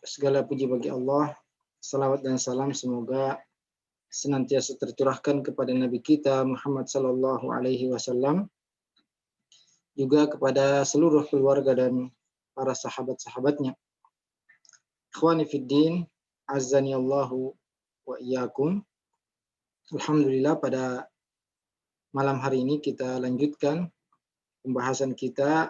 Segala puji bagi Allah. Salawat dan salam semoga senantiasa tercurahkan kepada Nabi kita Muhammad sallallahu alaihi wasallam, juga kepada seluruh keluarga dan para sahabat-sahabatnya. Ikhwani fiddin, azzani Allahu wa iyyakum. Alhamdulillah, pada malam hari ini kita lanjutkan pembahasan kita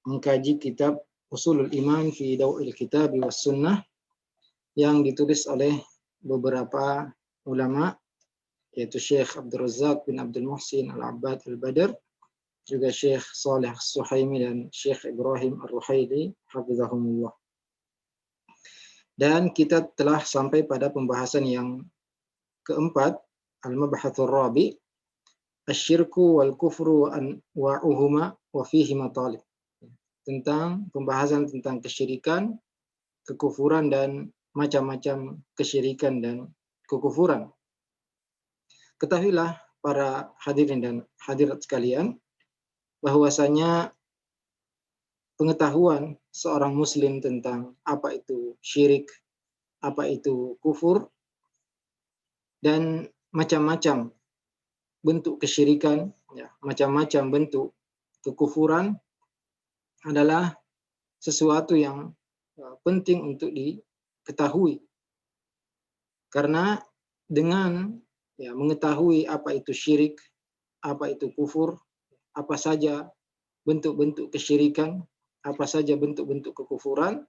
mengkaji kitab Ushulul Iman fi Daw'il Kitab was Sunnah yang ditulis oleh beberapa ulama, yaitu Syekh Abdul Razak bin Abdul Muhsin Al-Abbad Al-Badr, juga Syekh Saleh As-Suhaimi dan Syekh Ibrahim Ar-Ruhaili hafizahumullah. Dan kita telah sampai pada pembahasan yang keempat, Al-Mabhatsur Rabi, Asyirku wal Kufru wa anwa'uhuma wa fihi matalib. Tentang pembahasan tentang kesyirikan, kekufuran, dan macam-macam kesyirikan dan kekufuran. Ketahuilah para hadirin dan hadirat sekalian, bahwasanya pengetahuan seorang muslim tentang apa itu syirik, apa itu kufur, dan macam-macam bentuk kesyirikan, macam-macam bentuk kekufuran adalah sesuatu yang penting untuk diketahui. Karena dengan mengetahui apa itu syirik, apa itu kufur, apa saja bentuk-bentuk kesyirikan, apa saja bentuk-bentuk kekufuran,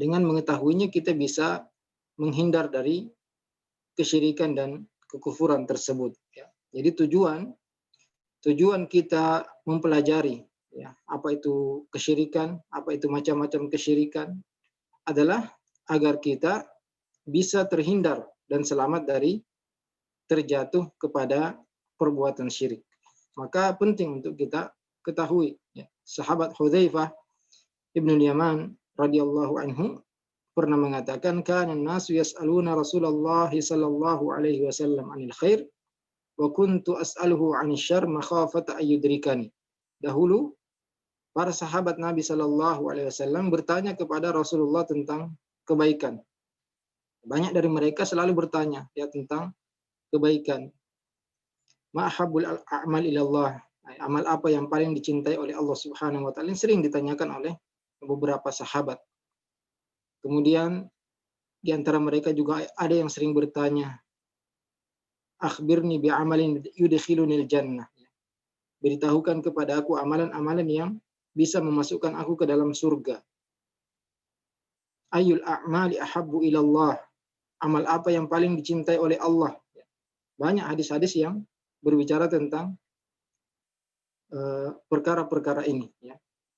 dengan mengetahuinya kita bisa menghindar dari kesyirikan dan kekufuran tersebut. Jadi tujuan kita mempelajari apa itu kesyirikan, apa itu macam-macam kesyirikan, adalah agar kita bisa terhindar dan selamat dari terjatuh kepada perbuatan syirik. Maka penting untuk kita ketahui, sahabat Hudzaifah ibnul Yaman radhiyallahu anhu pernah mengatakan, kana an-nasu yas'aluna Rasulullah sallallahu alaihi wasallam 'anil khair wa kuntu as'aluhu 'anil syarr makhafata ayyudrikani. Dahulu para sahabat Nabi sallallahu alaihi wasallam bertanya kepada Rasulullah tentang kebaikan. Banyak dari mereka selalu bertanya tentang kebaikan. Ma ahabbul a'mal ilallah, amal apa yang paling dicintai oleh Allah Subhanahu wa taala, sering ditanyakan oleh beberapa sahabat. Kemudian di antara mereka juga ada yang sering bertanya, akhbirni bi amalin yudkhilunil jannah. Beritahukan kepada aku amalan-amalan yang bisa memasukkan aku ke dalam surga. Ayyul a'mali ahabbu ilallah, amal apa yang paling dicintai oleh Allah. Banyak hadis-hadis yang berbicara tentang perkara-perkara ini.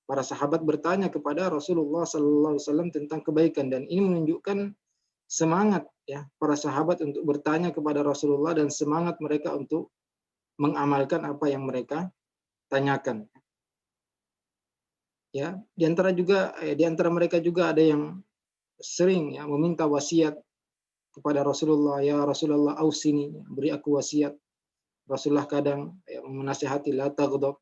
Para sahabat bertanya kepada Rasulullah sallallahu alaihi wasallam tentang kebaikan, dan ini menunjukkan semangat para sahabat untuk bertanya kepada Rasulullah dan semangat mereka untuk mengamalkan apa yang mereka tanyakan. Di antara mereka juga ada yang sering meminta wasiat kepada Rasulullah, ya Rasulullah ausini, beri aku wasiat. Rasulullah kadang menasihati, la taghdab.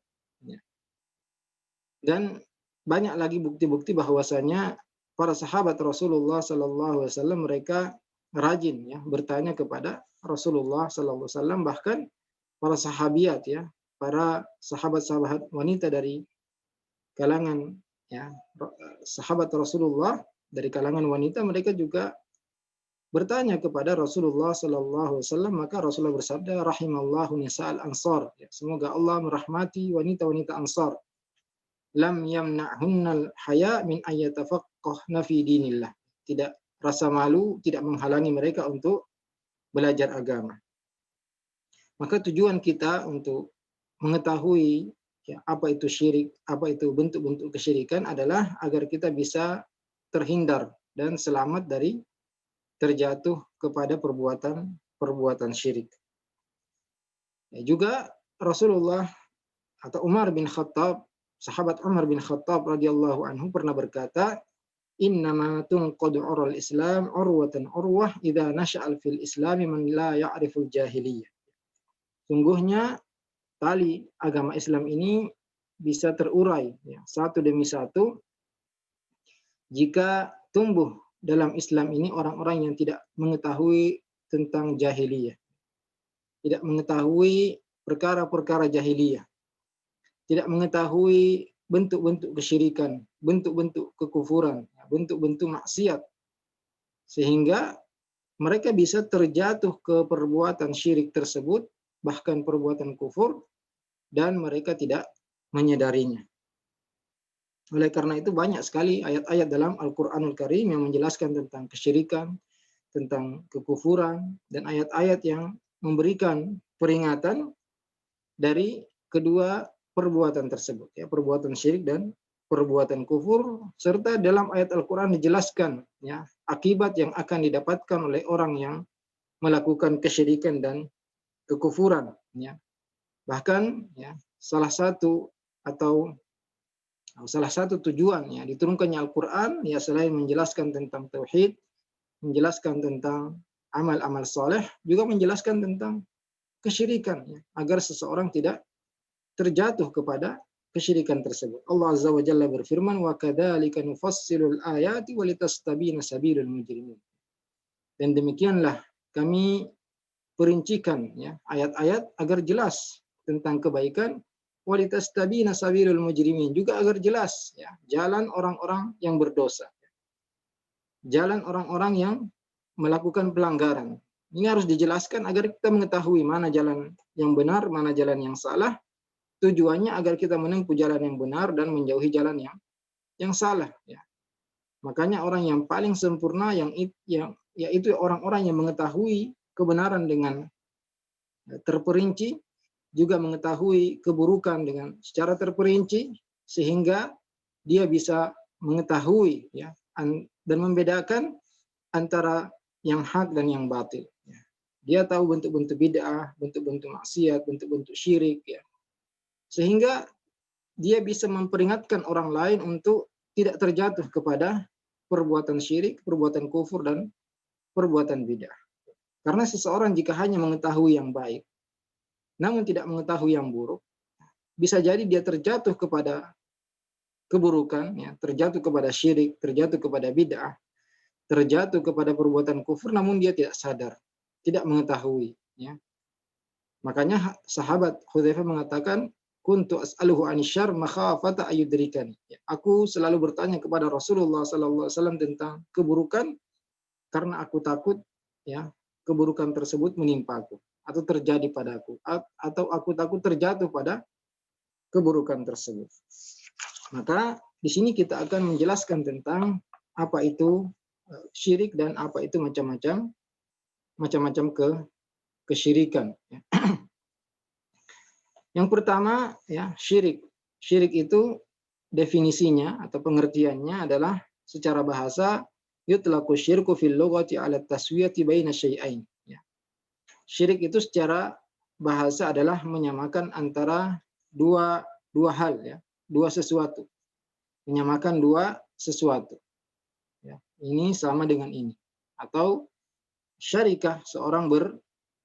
Dan banyak lagi bukti-bukti bahwasanya para sahabat Rasulullah sallallahu alaihi wasallam mereka rajin bertanya kepada Rasulullah sallallahu alaihi wasallam. Bahkan para sahabiat, para sahabat-sahabat wanita dari kalangan sahabat Rasulullah dari kalangan wanita, mereka juga bertanya kepada Rasulullah sallallahu alaihi wasallam. Maka Rasulullah bersabda, rahimallahu nisa'al ansar, semoga Allah merahmati wanita-wanita Ansar, lam yamna'hunnal haya min ayyatafaqqahna fi dinillah, tidak rasa malu tidak menghalangi mereka untuk belajar agama. Maka tujuan kita untuk mengetahui apa itu syirik, apa itu bentuk-bentuk kesyirikan, adalah agar kita bisa terhindar dan selamat dari terjatuh kepada perbuatan syirik. Juga Rasulullah atau Umar bin Khattab, sahabat Umar bin Khattab radhiyallahu anhu pernah berkata, innama tunqadu ural Islam urwatan urwah idza nasha'al fil Islami man la ya'riful jahiliyah. Sungguhnya tali agama Islam ini bisa terurai satu demi satu jika tumbuh dalam Islam ini orang-orang yang tidak mengetahui tentang jahiliyah, tidak mengetahui perkara-perkara jahiliyah, tidak mengetahui bentuk-bentuk kesyirikan, bentuk-bentuk kekufuran, bentuk-bentuk maksiat, sehingga mereka bisa terjatuh ke perbuatan syirik tersebut, bahkan perbuatan kufur, dan mereka tidak menyadarinya. Oleh karena itu banyak sekali ayat-ayat dalam Al-Quranul Karim yang menjelaskan tentang kesyirikan, tentang kekufuran, dan ayat-ayat yang memberikan peringatan dari kedua perbuatan tersebut, ya, perbuatan syirik dan perbuatan kufur, serta dalam ayat Al-Quran dijelaskan ya akibat yang akan didapatkan oleh orang yang melakukan kesyirikan dan kekufuran. Ya. Bahkan ya, salah satu tujuan ya diturunkannya Al-Quran ya selain menjelaskan tentang tauhid, menjelaskan tentang amal-amal soleh, juga menjelaskan tentang kesyirikan ya, agar seseorang tidak terjatuh kepada kesyirikan tersebut. Allah Azza wa Jalla berfirman, "Wa kadzalika nufassilul ayati walitastabina sabilul mujrimin." Dan demikianlah kami perincikan ya ayat-ayat agar jelas tentang kebaikan, walitastabina sabilul mujrimin, juga agar jelas ya jalan orang-orang yang berdosa. Jalan orang-orang yang melakukan pelanggaran. Ini harus dijelaskan agar kita mengetahui mana jalan yang benar, mana jalan yang salah. Tujuannya agar kita menempuh jalan yang benar dan menjauhi jalan yang salah. Ya. Makanya orang yang paling sempurna yaitu orang-orang yang mengetahui kebenaran dengan terperinci, juga mengetahui keburukan dengan secara terperinci, sehingga dia bisa mengetahui ya dan membedakan antara yang hak dan yang batil. Ya. Dia tahu bentuk-bentuk bid'ah, bentuk-bentuk maksiat, bentuk-bentuk syirik, ya. Sehingga dia bisa memperingatkan orang lain untuk tidak terjatuh kepada perbuatan syirik, perbuatan kufur, dan perbuatan bid'ah. Karena seseorang jika hanya mengetahui yang baik, namun tidak mengetahui yang buruk, bisa jadi dia terjatuh kepada keburukan, ya, terjatuh kepada syirik, terjatuh kepada bid'ah, terjatuh kepada perbuatan kufur, namun dia tidak sadar, tidak mengetahui. Ya. Makanya sahabat Hudzaifah mengatakan, kuntu as'aluhu anisyar makhafata ayudrikani. Ya, aku selalu bertanya kepada Rasulullah SAW tentang keburukan karena aku takut ya keburukan tersebut menimpaku atau terjadi padaku, atau aku takut terjatuh pada keburukan tersebut. Maka di sini kita akan menjelaskan tentang apa itu syirik dan apa itu macam-macam kesyirikan. Ya. Yang pertama ya syirik. Syirik itu definisinya atau pengertiannya adalah secara bahasa yutlaqu syirku fil lughati 'ala taswiyati baina syai'ain. Ya. Syirik itu secara bahasa adalah menyamakan antara dua hal ya, dua sesuatu. Menyamakan dua sesuatu. Ya. Ini sama dengan ini. Atau syarikah, seorang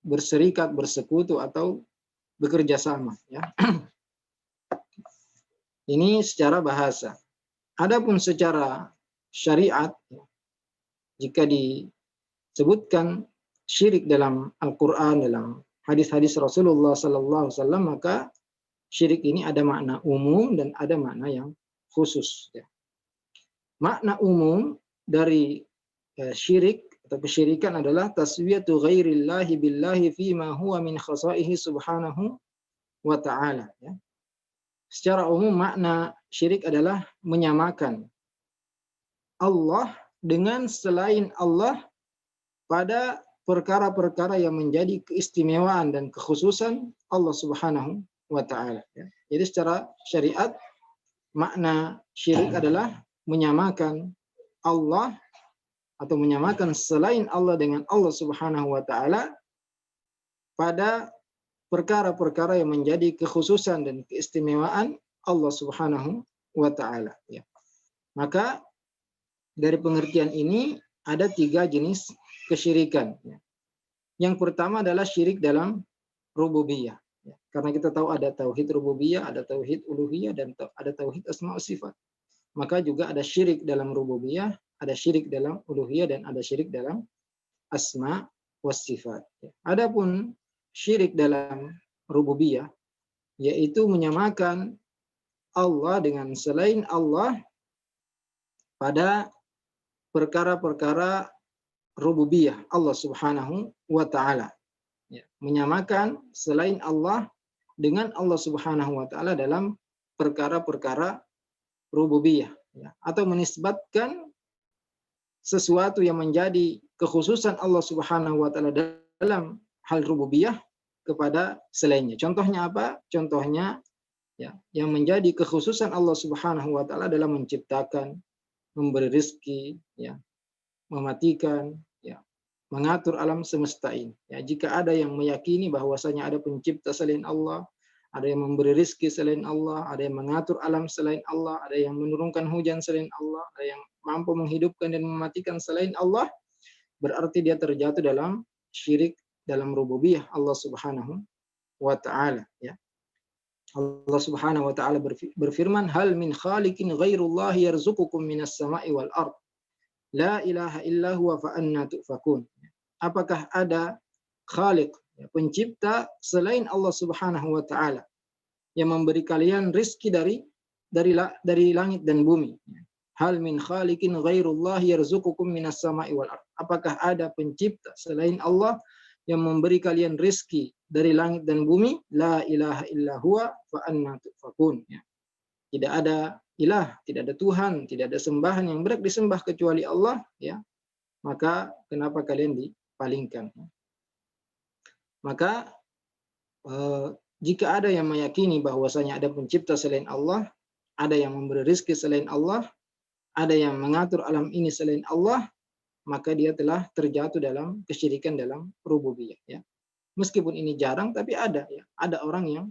berserikat, bersekutu atau bekerja sama ya. Ini secara bahasa. Adapun secara syariat, jika disebutkan syirik dalam Al-Quran, dalam hadis-hadis Rasulullah SAW, maka syirik ini ada makna umum dan ada makna yang khusus. Ya. Makna umum dari syirik atau kesyirikan adalah taswiyatu ghairillahi billahi fima huwa min khasaihi subhanahu wa ta'ala. Ya. Secara umum makna syirik adalah menyamakan Allah dengan selain Allah pada perkara-perkara yang menjadi keistimewaan dan kekhususan Allah Subhanahu wa ta'ala. Ya. Jadi secara syariat makna syirik adalah menyamakan Allah atau menyamakan selain Allah dengan Allah Subhanahu wa ta'ala pada perkara-perkara yang menjadi kekhususan dan keistimewaan Allah Subhanahu wa ta'ala. Ya. Maka dari pengertian ini ada 3 jenis kesyirikan. Ya. Yang pertama adalah syirik dalam rububiyah. Ya. Karena kita tahu ada tauhid rububiyah, ada tauhid uluhiyah, dan ada tauhid asma wa sifat. maka juga ada syirik dalam rububiyah, ada syirik dalam uluhiyah, dan ada syirik dalam asma was sifat. Adapun syirik dalam rububiyah, yaitu menyamakan Allah dengan selain Allah pada perkara-perkara rububiyah Allah Subhanahu wa taala. Ya, menyamakan selain Allah dengan Allah Subhanahu wa taala dalam perkara-perkara rububiyah, ya, atau menisbatkan sesuatu yang menjadi kekhususan Allah Subhanahu wa taala dalam hal rububiyah kepada selainnya. Contohnya apa? Contohnya, ya, yang menjadi kekhususan Allah Subhanahu wa taala dalam menciptakan, memberi rezeki, ya, mematikan, ya, mengatur alam semesta ini. Ya, jika ada yang meyakini bahwasanya ada pencipta selain Allah, ada yang memberi rezeki selain Allah, ada yang mengatur alam selain Allah, ada yang menurunkan hujan selain Allah, ada yang mampu menghidupkan dan mematikan selain Allah, berarti dia terjatuh dalam syirik dalam rububiyah Allah Subhanahu wa taala, ya. Allah Subhanahu wa taala berfirman, "Hal min khaliqin ghairullah yarzuqukum minas sama'i wal ard. La ilaha illa huwa fa anna tufakun." Apakah ada khaliq, pencipta selain Allah Subhanahu wa taala yang memberi kalian rizki dari langit dan bumi? Hal min khaliqin ghairullah yarzuqukum minas sama'i wal ard. Apakah ada pencipta selain Allah yang memberi kalian rizki dari langit dan bumi? La ilaha illa huwa fa anna tufakun. Tidak ada ilah, tidak ada Tuhan, tidak ada sembahan yang berhak disembah kecuali Allah, ya. Maka kenapa kalian dipalingkan? Maka jika ada yang meyakini bahwasanya ada pencipta selain Allah, ada yang memberi rezeki selain Allah, ada yang mengatur alam ini selain Allah, maka dia telah terjatuh dalam kesyirikan dalam rububiyah, ya. Meskipun ini jarang, tapi ada, ya. Ada orang yang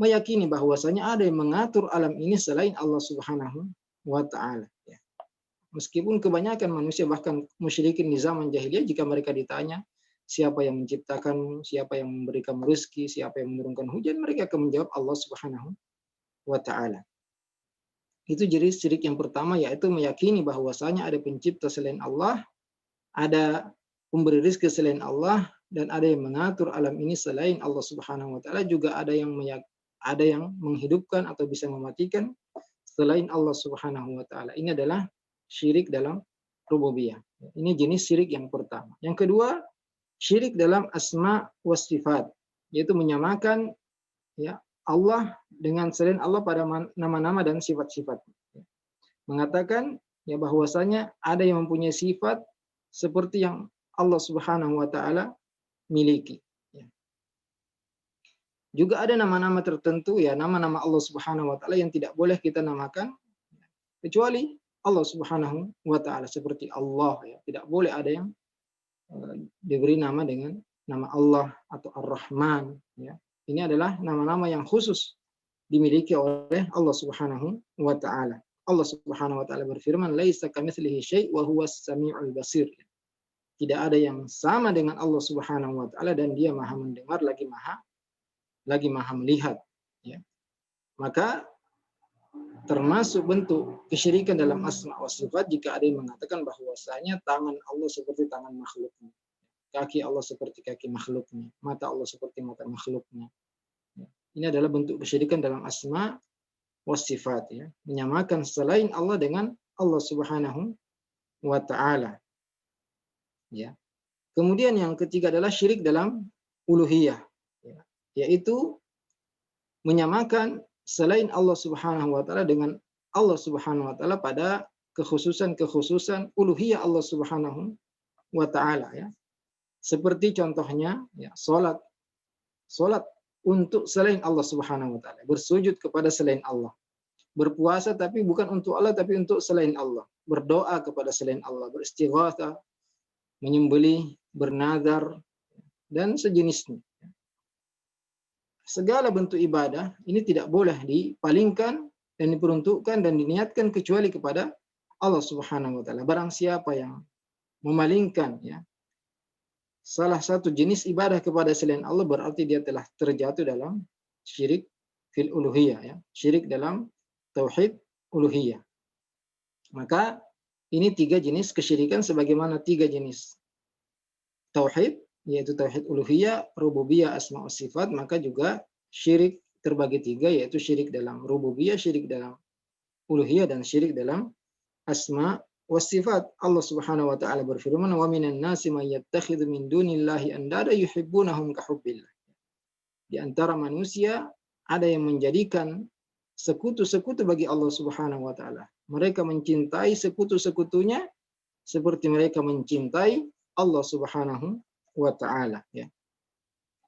meyakini bahwasanya ada yang mengatur alam ini selain Allah Subhanahu wa taala, ya. Meskipun kebanyakan manusia, bahkan musyrikin di zaman jahiliyah, jika mereka ditanya siapa yang menciptakanmu, siapa yang memberikan rezeki, siapa yang menurunkan hujan, mereka akan menjawab Allah Subhanahu wa taala. Itu jadi syirik yang pertama, yaitu meyakini bahwasanya ada pencipta selain Allah, ada pemberi rezeki selain Allah, dan ada yang mengatur alam ini selain Allah Subhanahu wa taala, juga ada yang menghidupkan atau bisa mematikan selain Allah Subhanahu wa taala. Ini adalah syirik dalam rububiyah. Ini jenis syirik yang pertama. Yang kedua, syirik dalam asma was sifat, yaitu menyamakan, ya, Allah dengan selain Allah pada nama-nama dan sifat-sifat. Mengatakan, ya, bahwasanya ada yang mempunyai sifat seperti yang Allah Subhanahu wa taala miliki. Juga ada nama-nama tertentu, ya, nama-nama Allah Subhanahu wa taala yang tidak boleh kita namakan kecuali Allah Subhanahu wa taala, seperti Allah, ya. Tidak boleh ada yang diberi nama dengan nama Allah atau Ar-Rahman, ya. Ini adalah nama-nama yang khusus dimiliki oleh Allah Subhanahu wa taala. Allah Subhanahu wa taala berfirman, "Laisa kamitslihi syai' wa huwas samiul basir." Tidak ada yang sama dengan Allah Subhanahu wa taala, dan Dia Maha mendengar lagi Maha melihat, ya. Maka termasuk bentuk kesyirikan dalam asma wa sifat jika ada yang mengatakan bahwasanya tangan Allah seperti tangan makhluknya, kaki Allah seperti kaki makhluknya, mata Allah seperti mata makhluknya. Ini adalah bentuk kesyirikan dalam asma wa sifat, ya. Menyamakan selain Allah dengan Allah Subhanahu wa taala, ya. Kemudian yang ketiga adalah syirik dalam uluhiyah, ya, yaitu menyamakan selain Allah Subhanahu wa taala dengan Allah Subhanahu wa taala pada kekhususan uluhiyah Allah Subhanahu wa taala, ya. Seperti contohnya, ya, salat untuk selain Allah Subhanahu wa taala, bersujud kepada selain Allah, berpuasa tapi bukan untuk Allah tapi untuk selain Allah, berdoa kepada selain Allah, beristighatsah, menyembelih, bernazar, dan sejenisnya. Segala bentuk ibadah ini tidak boleh dipalingkan dan diperuntukkan dan diniatkan kecuali kepada Allah Subhanahu wa taala. Barang siapa yang memalingkan, ya, salah satu jenis ibadah kepada selain Allah, berarti dia telah terjatuh dalam syirik fil uluhiyah, ya, syirik dalam tauhid uluhiyah. Maka ini 3 jenis kesyirikan sebagaimana 3 jenis tauhid, yaitu tauhid uluhiyah, rububiyah, asma wa sifat, maka juga syirik terbagi 3, yaitu syirik dalam rububiyah, syirik dalam uluhiyah, dan syirik dalam asma wa sifat. Allah Subhanahu wa taala berfirman, "Wa minan nasi may yattakhidhu min dunillahi andada yuhibbunahum ka hubbillah." Di antara manusia ada yang menjadikan sekutu-sekutu bagi Allah Subhanahu wa taala. Mereka mencintai sekutu-sekutunya seperti mereka mencintai Allah Subhanahu wa taala, ya.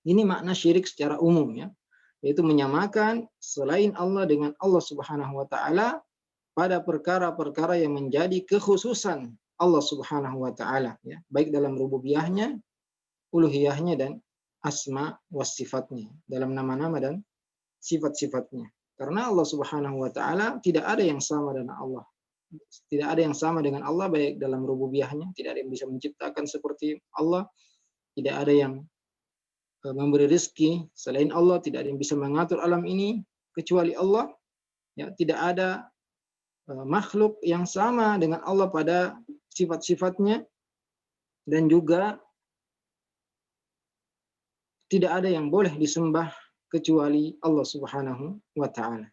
Ini makna syirik secara umum, ya, yaitu menyamakan selain Allah dengan Allah Subhanahu wa taala pada perkara-perkara yang menjadi kekhususan Allah Subhanahu wa taala, ya, baik dalam rububiyahnya, uluhiyahnya, dan asma was sifatnya, dalam nama-nama dan sifat-sifatnya. Karena Allah Subhanahu wa taala tidak ada yang sama dengan Allah. Tidak ada yang sama dengan Allah baik dalam rububiyahnya, tidak ada yang bisa menciptakan seperti Allah, tidak ada yang memberi rezeki selain Allah, tidak ada yang bisa mengatur alam ini kecuali Allah, ya, tidak ada makhluk yang sama dengan Allah pada sifat-sifatnya, dan juga tidak ada yang boleh disembah kecuali Allah Subhanahu wa taala.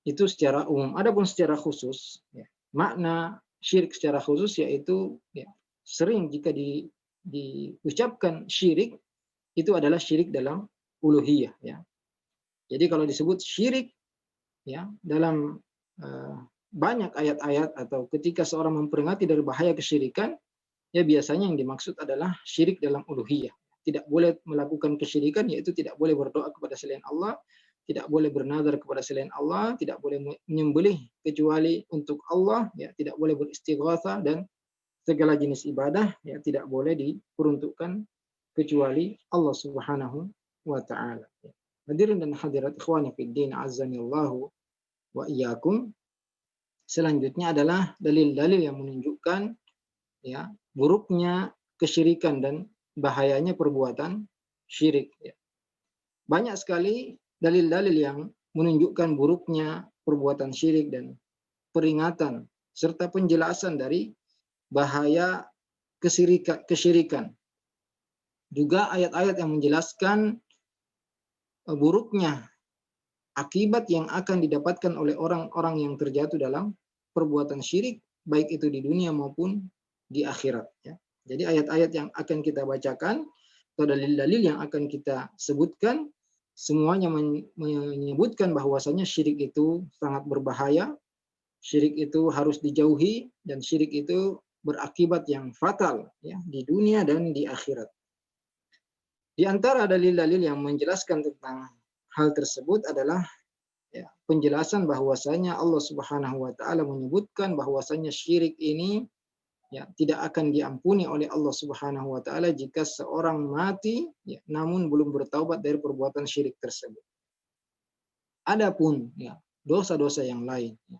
Itu secara umum. Adapun secara khusus, ya, makna syirik secara khusus yaitu, ya, sering jika diucapkan syirik itu adalah syirik dalam uluhiyah, ya. Jadi kalau disebut syirik, ya, dalam banyak ayat-ayat atau ketika seorang memperingati dari bahaya kesyirikan, ya biasanya yang dimaksud adalah syirik dalam uluhiyah. Tidak boleh melakukan kesyirikan, yaitu tidak boleh berdoa kepada selain Allah, tidak boleh bernazar kepada selain Allah, tidak boleh menyembelih kecuali untuk Allah, ya, tidak boleh beristighatsah, dan segala jenis ibadah, ya, tidak boleh diperuntukkan kecuali Allah Subhanahu wa taala. Hadirin dan hadirat ikhwani fid din, azanillahu wa iyyakum. Selanjutnya adalah dalil-dalil yang menunjukkan, ya, buruknya kesyirikan dan bahayanya perbuatan syirik, ya. Banyak sekali dalil-dalil yang menunjukkan buruknya perbuatan syirik dan peringatan serta penjelasan dari bahaya kesyirikan. Juga ayat-ayat yang menjelaskan buruknya akibat yang akan didapatkan oleh orang-orang yang terjatuh dalam perbuatan syirik, baik itu di dunia maupun di akhirat, ya. Jadi ayat-ayat yang akan kita bacakan atau dalil-dalil yang akan kita sebutkan semuanya menyebutkan bahwasanya syirik itu sangat berbahaya, syirik itu harus dijauhi, dan syirik itu berakibat yang fatal, ya, di dunia dan di akhirat. Di antara dalil-dalil yang menjelaskan tentang hal tersebut adalah, ya, penjelasan bahwasanya Allah Subhanahu wa taala menyebutkan bahwasanya syirik ini, ya, tidak akan diampuni oleh Allah Subhanahu wa taala jika seorang mati, ya, namun belum bertaubat dari perbuatan syirik tersebut. Adapun, ya, dosa-dosa yang lain, ya,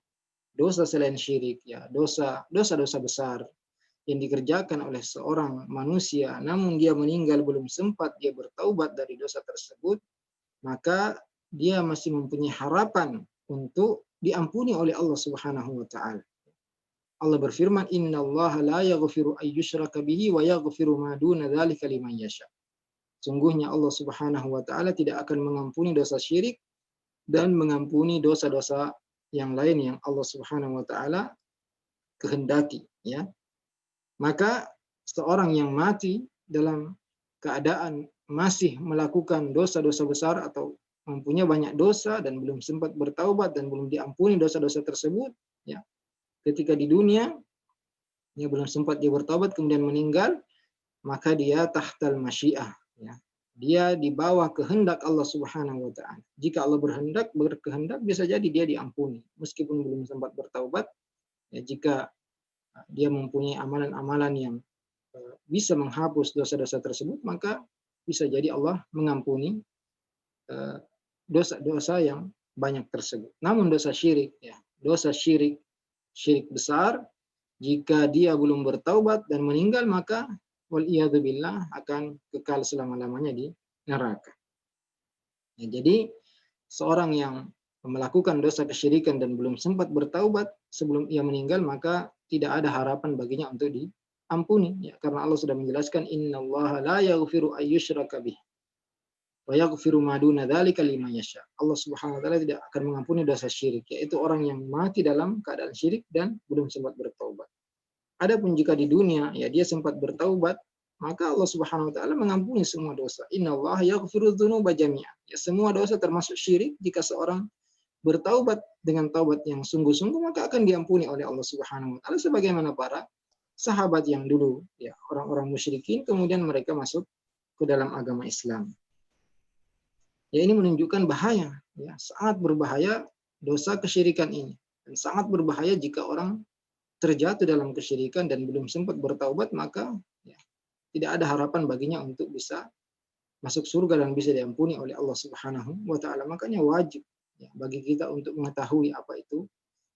dosa selain syirik, ya, dosa-dosa besar yang dikerjakan oleh seorang manusia namun dia meninggal belum sempat dia bertaubat dari dosa tersebut, maka dia masih mempunyai harapan untuk diampuni oleh Allah Subhanahu wa taala. Allah berfirman, "Innallaha la yaghfiru ay yushraka bihi wa yaghfiru ma duna dzalika liman yasha." Sungguhnya Allah Subhanahu wa taala tidak akan mengampuni dosa syirik dan mengampuni dosa-dosa yang lain yang Allah Subhanahu wa taala kehendaki, ya. Maka seorang yang mati dalam keadaan masih melakukan dosa-dosa besar atau mempunyai banyak dosa dan belum sempat bertaubat dan belum diampuni dosa-dosa tersebut, ya, ketika di dunia dia belum sempat dia bertaubat kemudian meninggal, maka dia tahtal masyiah, ya. Dia di bawah kehendak Allah Subhanahu wa taala. Jika Allah berkehendak bisa jadi dia diampuni meskipun belum sempat bertaubat, ya, jika dia mempunyai amalan-amalan yang bisa menghapus dosa-dosa tersebut, maka bisa jadi Allah mengampuni dosa-dosa yang banyak tersebut. Namun dosa syirik, ya, dosa syirik besar, jika dia belum bertaubat dan meninggal, maka waliyadzubillah akan kekal selama-lamanya di neraka. Ya, jadi seorang yang melakukan dosa kesyirikan dan belum sempat bertaubat, sebelum ia meninggal, maka tidak ada harapan baginya untuk diampuni, ya, karena Allah sudah menjelaskan innallaha la yaghfiru ayyushraka bih wa yaghfiru ma duna dzalika liman yasha. Allah Subhanahu wa taala tidak akan mengampuni dosa syirik, yaitu orang yang mati dalam keadaan syirik dan belum sempat bertaubat. Adapun jika di dunia ya dia sempat bertaubat, maka Allah Subhanahu wa taala mengampuni semua dosa. Innallaha yaghfiru dzunuba jami'an. Ya, semua dosa termasuk syirik, jika seorang bertaubat dengan taubat yang sungguh-sungguh maka akan diampuni oleh Allah Subhanahu wa taala, sebagaimana para sahabat yang dulu ya orang-orang musyrikin kemudian mereka masuk ke dalam agama Islam. Ya, ini menunjukkan bahaya, ya, sangat berbahaya dosa kesyirikan ini, dan sangat berbahaya jika orang terjatuh dalam kesyirikan dan belum sempat bertaubat, maka ya, tidak ada harapan baginya untuk bisa masuk surga dan bisa diampuni oleh Allah Subhanahu wa taala. Makanya wajib ya, bagi kita untuk mengetahui apa itu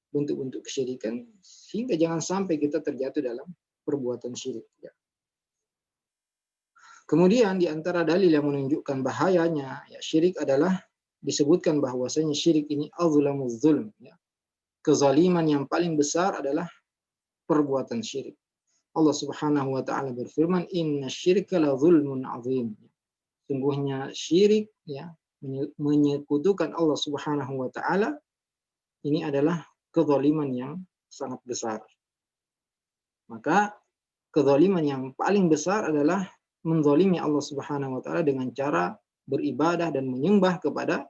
bentuk-bentuk kesyirikan, sehingga jangan sampai kita terjatuh dalam perbuatan syirik. Ya. Kemudian di antara dalil yang menunjukkan bahayanya ya syirik adalah disebutkan bahwasanya syirik ini azlamuz zulm, ya. Kezaliman yang paling besar adalah perbuatan syirik. Allah Subhanahu wa taala berfirman, "Innasyirka la zulmun azim." Sungguhnya syirik ya menyekutukan Allah Subhanahu wa taala ini adalah kezaliman yang sangat besar. Maka kezaliman yang paling besar adalah menzalimi Allah Subhanahu wa taala dengan cara beribadah dan menyembah kepada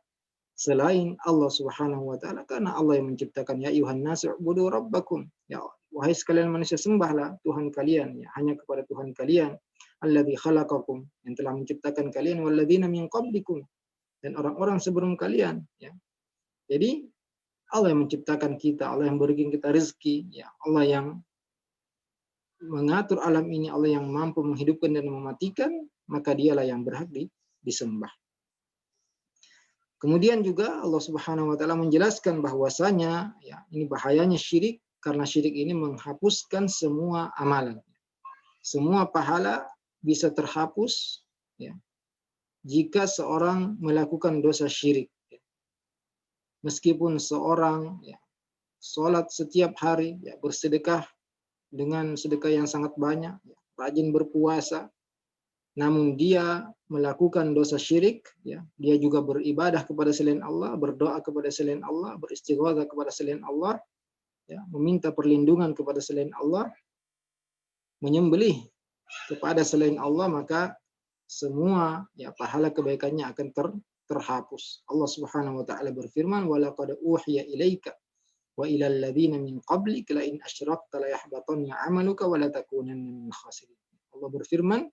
selain Allah Subhanahu wa taala, karena Allah yang menciptakan, ya ayuhan nasu ubudu rabbakum, ya wahai sekalian manusia sembahlah Tuhan kalian, ya hanya kepada Tuhan kalian, alladzi khalaqakum, yang telah menciptakan kalian, walladzina min qablikum, dan orang-orang sebelum kalian, ya. Jadi Allah yang menciptakan kita, Allah yang berikan kita rezeki, ya Allah yang mengatur alam ini, Allah yang mampu menghidupkan dan mematikan, maka dialah yang berhak disembah. Kemudian juga Allah Subhanahu wa taala menjelaskan bahwasanya ya ini bahayanya syirik, karena syirik ini menghapuskan semua amalan. Semua pahala bisa terhapus ya, jika seorang melakukan dosa syirik. Meskipun seorang ya, sholat setiap hari, ya, bersedekah dengan sedekah yang sangat banyak, ya, rajin berpuasa, namun dia melakukan dosa syirik, ya, dia juga beribadah kepada selain Allah, berdoa kepada selain Allah, beristighatsah kepada selain Allah, ya, meminta perlindungan kepada selain Allah, menyembelih kepada selain Allah, maka semua ya pahala kebaikannya akan terhapus. Allah Subhanahu wa taala berfirman, "Wa laqad uhiya ilaika wa ilal ladzina min qablik la in asyrakta la yahbatanna 'amaluka wa la takunanna minal khasirin." Allah berfirman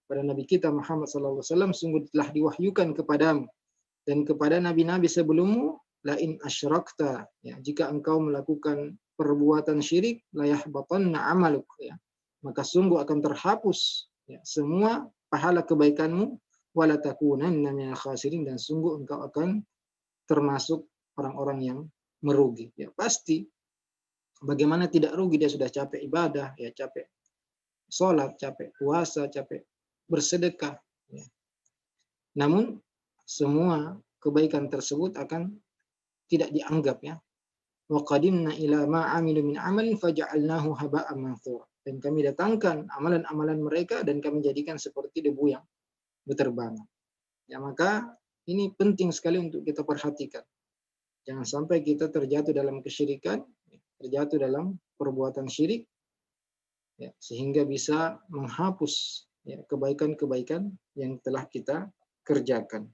pada Nabi kita Muhammad SAW, sungguh telah diwahyukan kepadamu dan kepada nabi-nabi sebelummu, la in asyrakta, ya, jika engkau melakukan perbuatan syirik, la yahbatanna amaluk, ya, maka sungguh akan terhapus ya, semua pahala kebaikanmu, wala takunanna minal khasirin, dan sungguh engkau akan termasuk orang-orang yang merugi. Ya pasti, bagaimana tidak rugi, dia sudah capek ibadah, ya capek sholat, capek puasa, capek bersedekah. Ya. Namun semua kebaikan tersebut akan tidak dianggap, ya. Wa qadimna ila ma 'amilu min 'amalin faja'alnahu haba'an manthura. Dan kami datangkan amalan-amalan mereka dan kami jadikan seperti debu yang berterbangan. Ya, maka ini penting sekali untuk kita perhatikan. Jangan sampai kita terjatuh dalam kesyirikan, terjatuh dalam perbuatan syirik, ya, sehingga bisa menghapus ya, kebaikan-kebaikan yang telah kita kerjakan.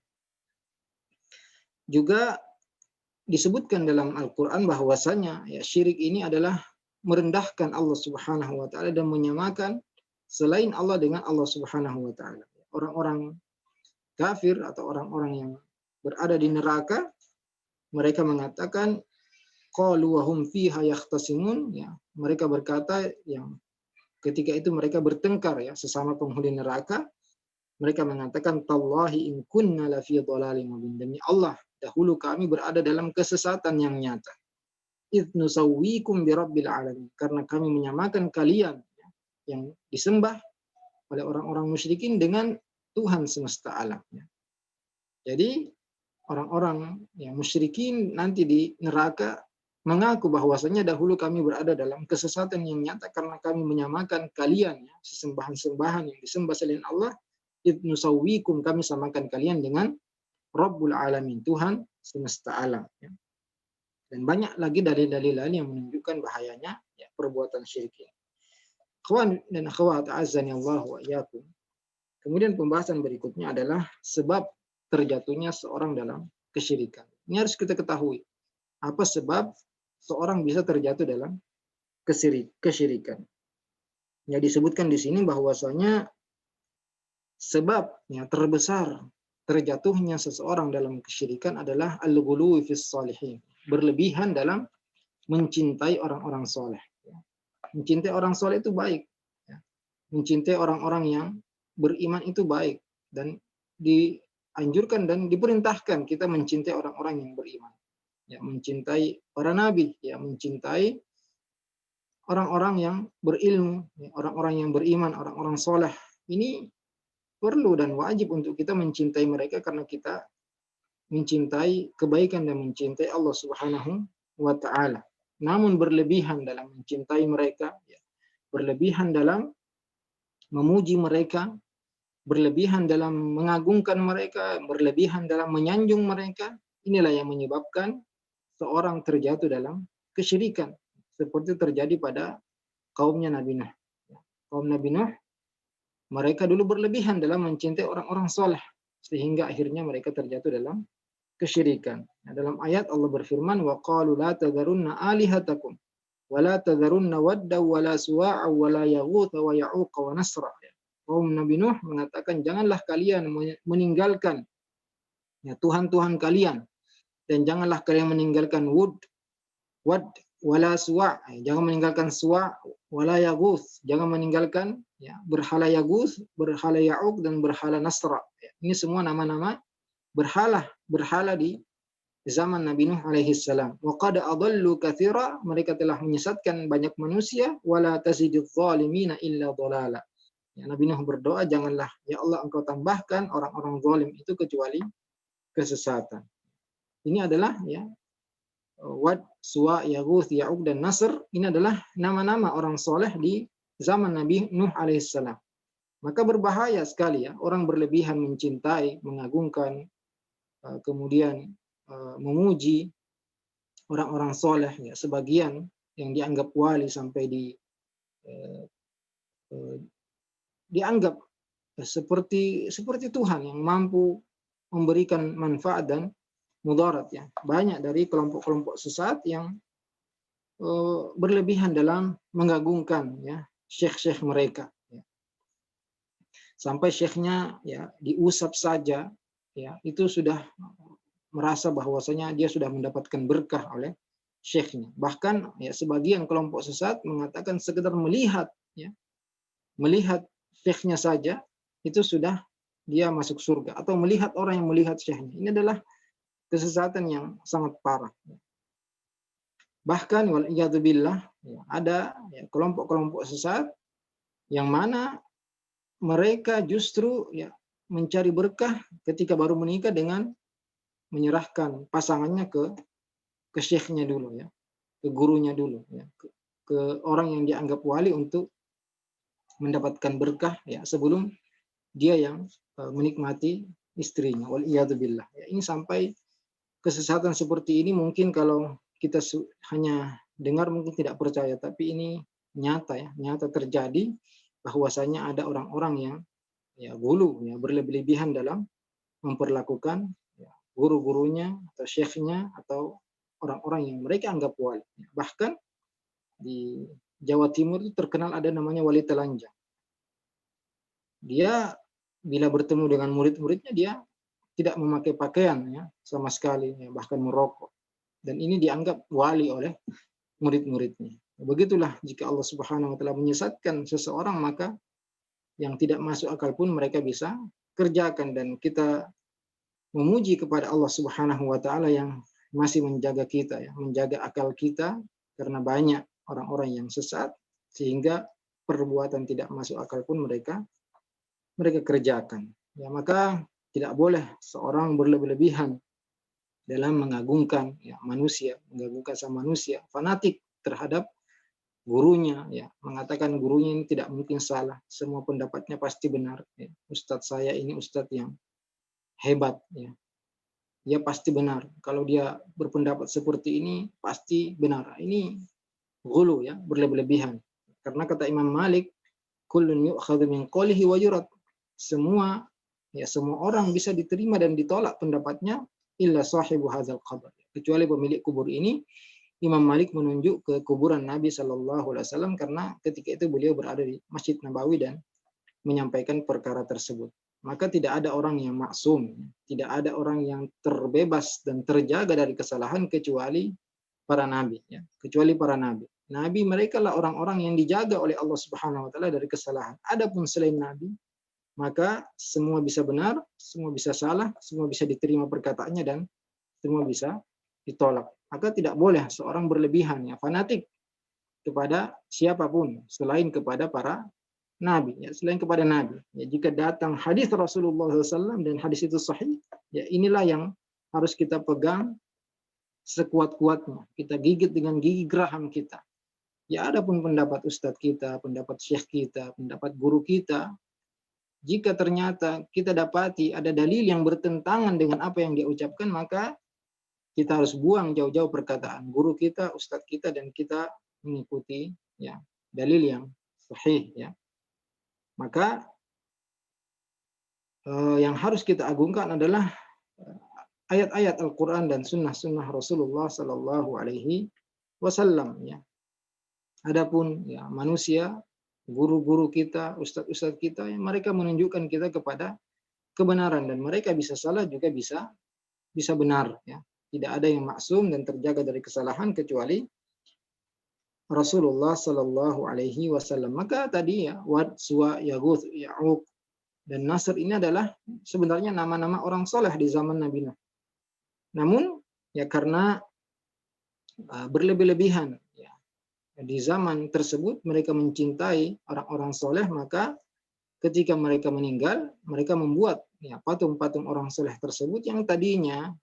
Juga disebutkan dalam Al-Quran bahwasanya ya, syirik ini adalah merendahkan Allah Subhanahu wa taala dan menyamakan selain Allah dengan Allah Subhanahu wa taala. Orang-orang kafir atau orang-orang yang berada di neraka, mereka mengatakan qalu wa hum fiha yahtasimun, ya, mereka berkata yang ketika itu mereka bertengkar ya sesama penghuni neraka, mereka mengatakan tallahi in kunna la fi dhalalin mubin, demi Allah dahulu kami berada dalam kesesatan yang nyata. Idz nusawwikum bi rabbil alamin, karena kami menyamakan kalian ya, yang disembah oleh orang-orang musyrikin dengan Tuhan semesta alam. Ya. Jadi orang-orang yang musyrikin nanti di neraka mengaku bahwasanya dahulu kami berada dalam kesesatan yang nyata karena kami menyamakan kalian, ya, sesembahan-sembahan yang disembah selain Allah. Idnusawwikum, kami samakan kalian dengan Rabbul Alamin, Tuhan semesta alam. Ya. Dan banyak lagi dalil-dalil lain yang menunjukkan bahayanya, ya, perbuatan syirik ini. Akhwan dan akhwat, azani Allah wa iyyakum. Kemudian pembahasan berikutnya adalah sebab terjatuhnya seorang dalam kesyirikan. Ini harus kita ketahui. Apa sebab seorang bisa terjatuh dalam kesyirikan? Ya, disebutkan di sini bahwasanya sebab yang terbesar terjatuhnya seseorang dalam kesyirikan adalah al-ghuluw fis shalihin, berlebihan dalam mencintai orang-orang soleh. Mencintai orang soleh itu baik. Mencintai orang-orang yang beriman itu baik, dan dianjurkan dan diperintahkan kita mencintai orang-orang yang beriman. Ya, mencintai para nabi, ya, mencintai orang-orang yang berilmu, ya, orang-orang yang beriman, orang-orang soleh. Ini perlu dan wajib untuk kita mencintai mereka karena kita mencintai kebaikan dan mencintai Allah Subhanahu wa taala. Namun berlebihan dalam mencintai mereka, ya, berlebihan dalam memuji mereka, berlebihan dalam mengagungkan mereka, berlebihan dalam menyanjung mereka, inilah yang menyebabkan seorang terjatuh dalam kesyirikan. Seperti terjadi pada kaumnya Nabi Nuh. Kaum Nabi Nuh, mereka dulu berlebihan dalam mencintai orang-orang soleh, sehingga akhirnya mereka terjatuh dalam kesyirikan. Nah, dalam ayat Allah berfirman, وَقَالُوا لَا تَذَرُنَّ آلِهَتَكُمْ وَلَا تَذَرُنَّ وَدًّا وَلَا سُوَاعًا وَلَا يَغُوثَ وَيَعُوقَ وَنَسْرًا. Kaum Nabi Nuh mengatakan, janganlah kalian meninggalkan, ya, Tuhan-Tuhan kalian, dan janganlah kalian meninggalkan Wad, wala Suwa, jangan meninggalkan Suwa, wala Yaguth, jangan meninggalkan, ya, berhala Yaguth, berhala Ya'uq, dan berhala Nasra. Ya, ini semua nama-nama berhala di zaman Nabi Nuh alaihi salam. Wa qad adallu katsira, mereka telah menyesatkan banyak manusia, wala tazididz zalimina illa dhalala. Ya, Nabi Nuh berdoa, janganlah ya Allah engkau tambahkan orang-orang zalim itu kecuali kesesatan. Ini adalah, ya, Wad, Suwa, Yaguth, Ya'uq, dan Nasr. Ini adalah nama-nama orang soleh di zaman Nabi Nuh alaihissalam. Maka berbahaya sekali, ya, orang berlebihan mencintai, mengagungkan, kemudian memuji orang-orang soleh, ya, sebagian yang dianggap wali sampai dianggap seperti Tuhan yang mampu memberikan manfaat dan mudarat, ya. Banyak dari kelompok-kelompok sesat yang berlebihan dalam mengagungkan, ya, syekh-syekh mereka, ya. Sampai syekhnya, ya, diusap saja, ya, itu sudah merasa bahwasanya dia sudah mendapatkan berkah oleh syekhnya. Bahkan, ya, sebagian kelompok sesat mengatakan sekedar melihat, ya, melihat syekhnya saja itu sudah dia masuk surga, atau melihat orang yang melihat syekhnya. Ini adalah kesesatan yang sangat parah. Bahkan waliyadzubillah, ya, ada, ya, kelompok-kelompok sesat yang mana mereka justru, ya, mencari berkah ketika baru menikah dengan menyerahkan pasangannya ke syekhnya dulu, ya, ke gurunya dulu, ya, ke orang yang dianggap wali untuk mendapatkan berkah, ya, sebelum dia yang menikmati istrinya. Waliyadzubillah. Ya, ini sampai kesesatan seperti ini mungkin kalau kita hanya dengar mungkin tidak percaya, tapi ini nyata, ya, nyata terjadi bahwasanya ada orang-orang yang, ya, gulu, ya, berlebihan dalam memperlakukan, ya, guru-gurunya atau syekhnya atau orang-orang yang mereka anggap wali. Bahkan di Jawa Timur itu terkenal ada namanya wali telanjang. Dia bila bertemu dengan murid-muridnya dia tidak memakai pakaian, ya, sama sekali, ya, bahkan merokok. Dan ini dianggap wali oleh murid-muridnya. Begitulah jika Allah Subhanahu wa taala menyesatkan seseorang, maka yang tidak masuk akal pun mereka bisa kerjakan, dan kita memuji kepada Allah Subhanahu wa taala yang masih menjaga kita, ya, menjaga akal kita, karena banyak orang-orang yang sesat sehingga perbuatan tidak masuk akal pun mereka kerjakan. Ya, maka tidak boleh seorang berlebihan dalam mengagungkan ya manusia, mengagungkan sama manusia, fanatik terhadap gurunya ya, mengatakan gurunya ini tidak mungkin salah, semua pendapatnya pasti benar ya. Ustadz saya ini ustadz yang hebat ya. Dia pasti benar. Kalau dia berpendapat seperti ini pasti benar. Ini ghulu ya, berlebihan. Karena kata Imam Malik, kullun yu'khadhu min qawlihi wa yurad. Semua orang bisa diterima dan ditolak pendapatnya illa sahibu hadzal qabr. Kecuali pemilik kubur ini. Imam Malik menunjuk ke kuburan Nabi Shallallahu Alaihi Wasallam karena ketika itu beliau berada di Masjid Nabawi dan menyampaikan perkara tersebut. Maka tidak ada orang yang maksum, tidak ada orang yang terbebas dan terjaga dari kesalahan kecuali para nabi, ya. Kecuali para nabi. Nabi mereka lah orang-orang yang dijaga oleh Allah Subhanahu Wa Taala dari kesalahan. Adapun selain nabi, maka semua bisa benar, semua bisa salah, semua bisa diterima perkataannya dan semua bisa ditolak. Maka tidak boleh seorang berlebihan ya fanatik kepada siapapun selain kepada para nabi ya, selain kepada nabi ya. Jika datang hadis Rasulullah SAW dan hadis itu sahih ya, inilah yang harus kita pegang sekuat-kuatnya, kita gigit dengan gigi geraham kita ya. Adapun pendapat ustadz kita, pendapat syekh kita, pendapat guru kita, jika ternyata kita dapati ada dalil yang bertentangan dengan apa yang dia ucapkan, maka kita harus buang jauh-jauh perkataan guru kita, ustadz kita, dan kita mengikuti ya dalil yang sahih ya. Maka yang harus kita agungkan adalah ayat-ayat Al-Quran dan sunnah-sunnah Rasulullah Sallallahu Alaihi Wasallam ya. Adapun ya manusia, guru-guru kita, ustadz-ustadz kita, ya, mereka menunjukkan kita kepada kebenaran dan mereka bisa salah juga bisa benar ya. Tidak ada yang maksum dan terjaga dari kesalahan kecuali Rasulullah Sallallahu Alaihi Wasallam. Maka tadi ya Wad, Suwa, Yaguth, Ya'uq, dan Nasr ini adalah sebenarnya nama-nama orang soleh di zaman Nabi Nuh. Namun ya karena berlebih-lebihan ya, di zaman tersebut mereka mencintai orang-orang soleh, maka ketika mereka meninggal, mereka membuat ya patung-patung orang soleh tersebut yang tadinya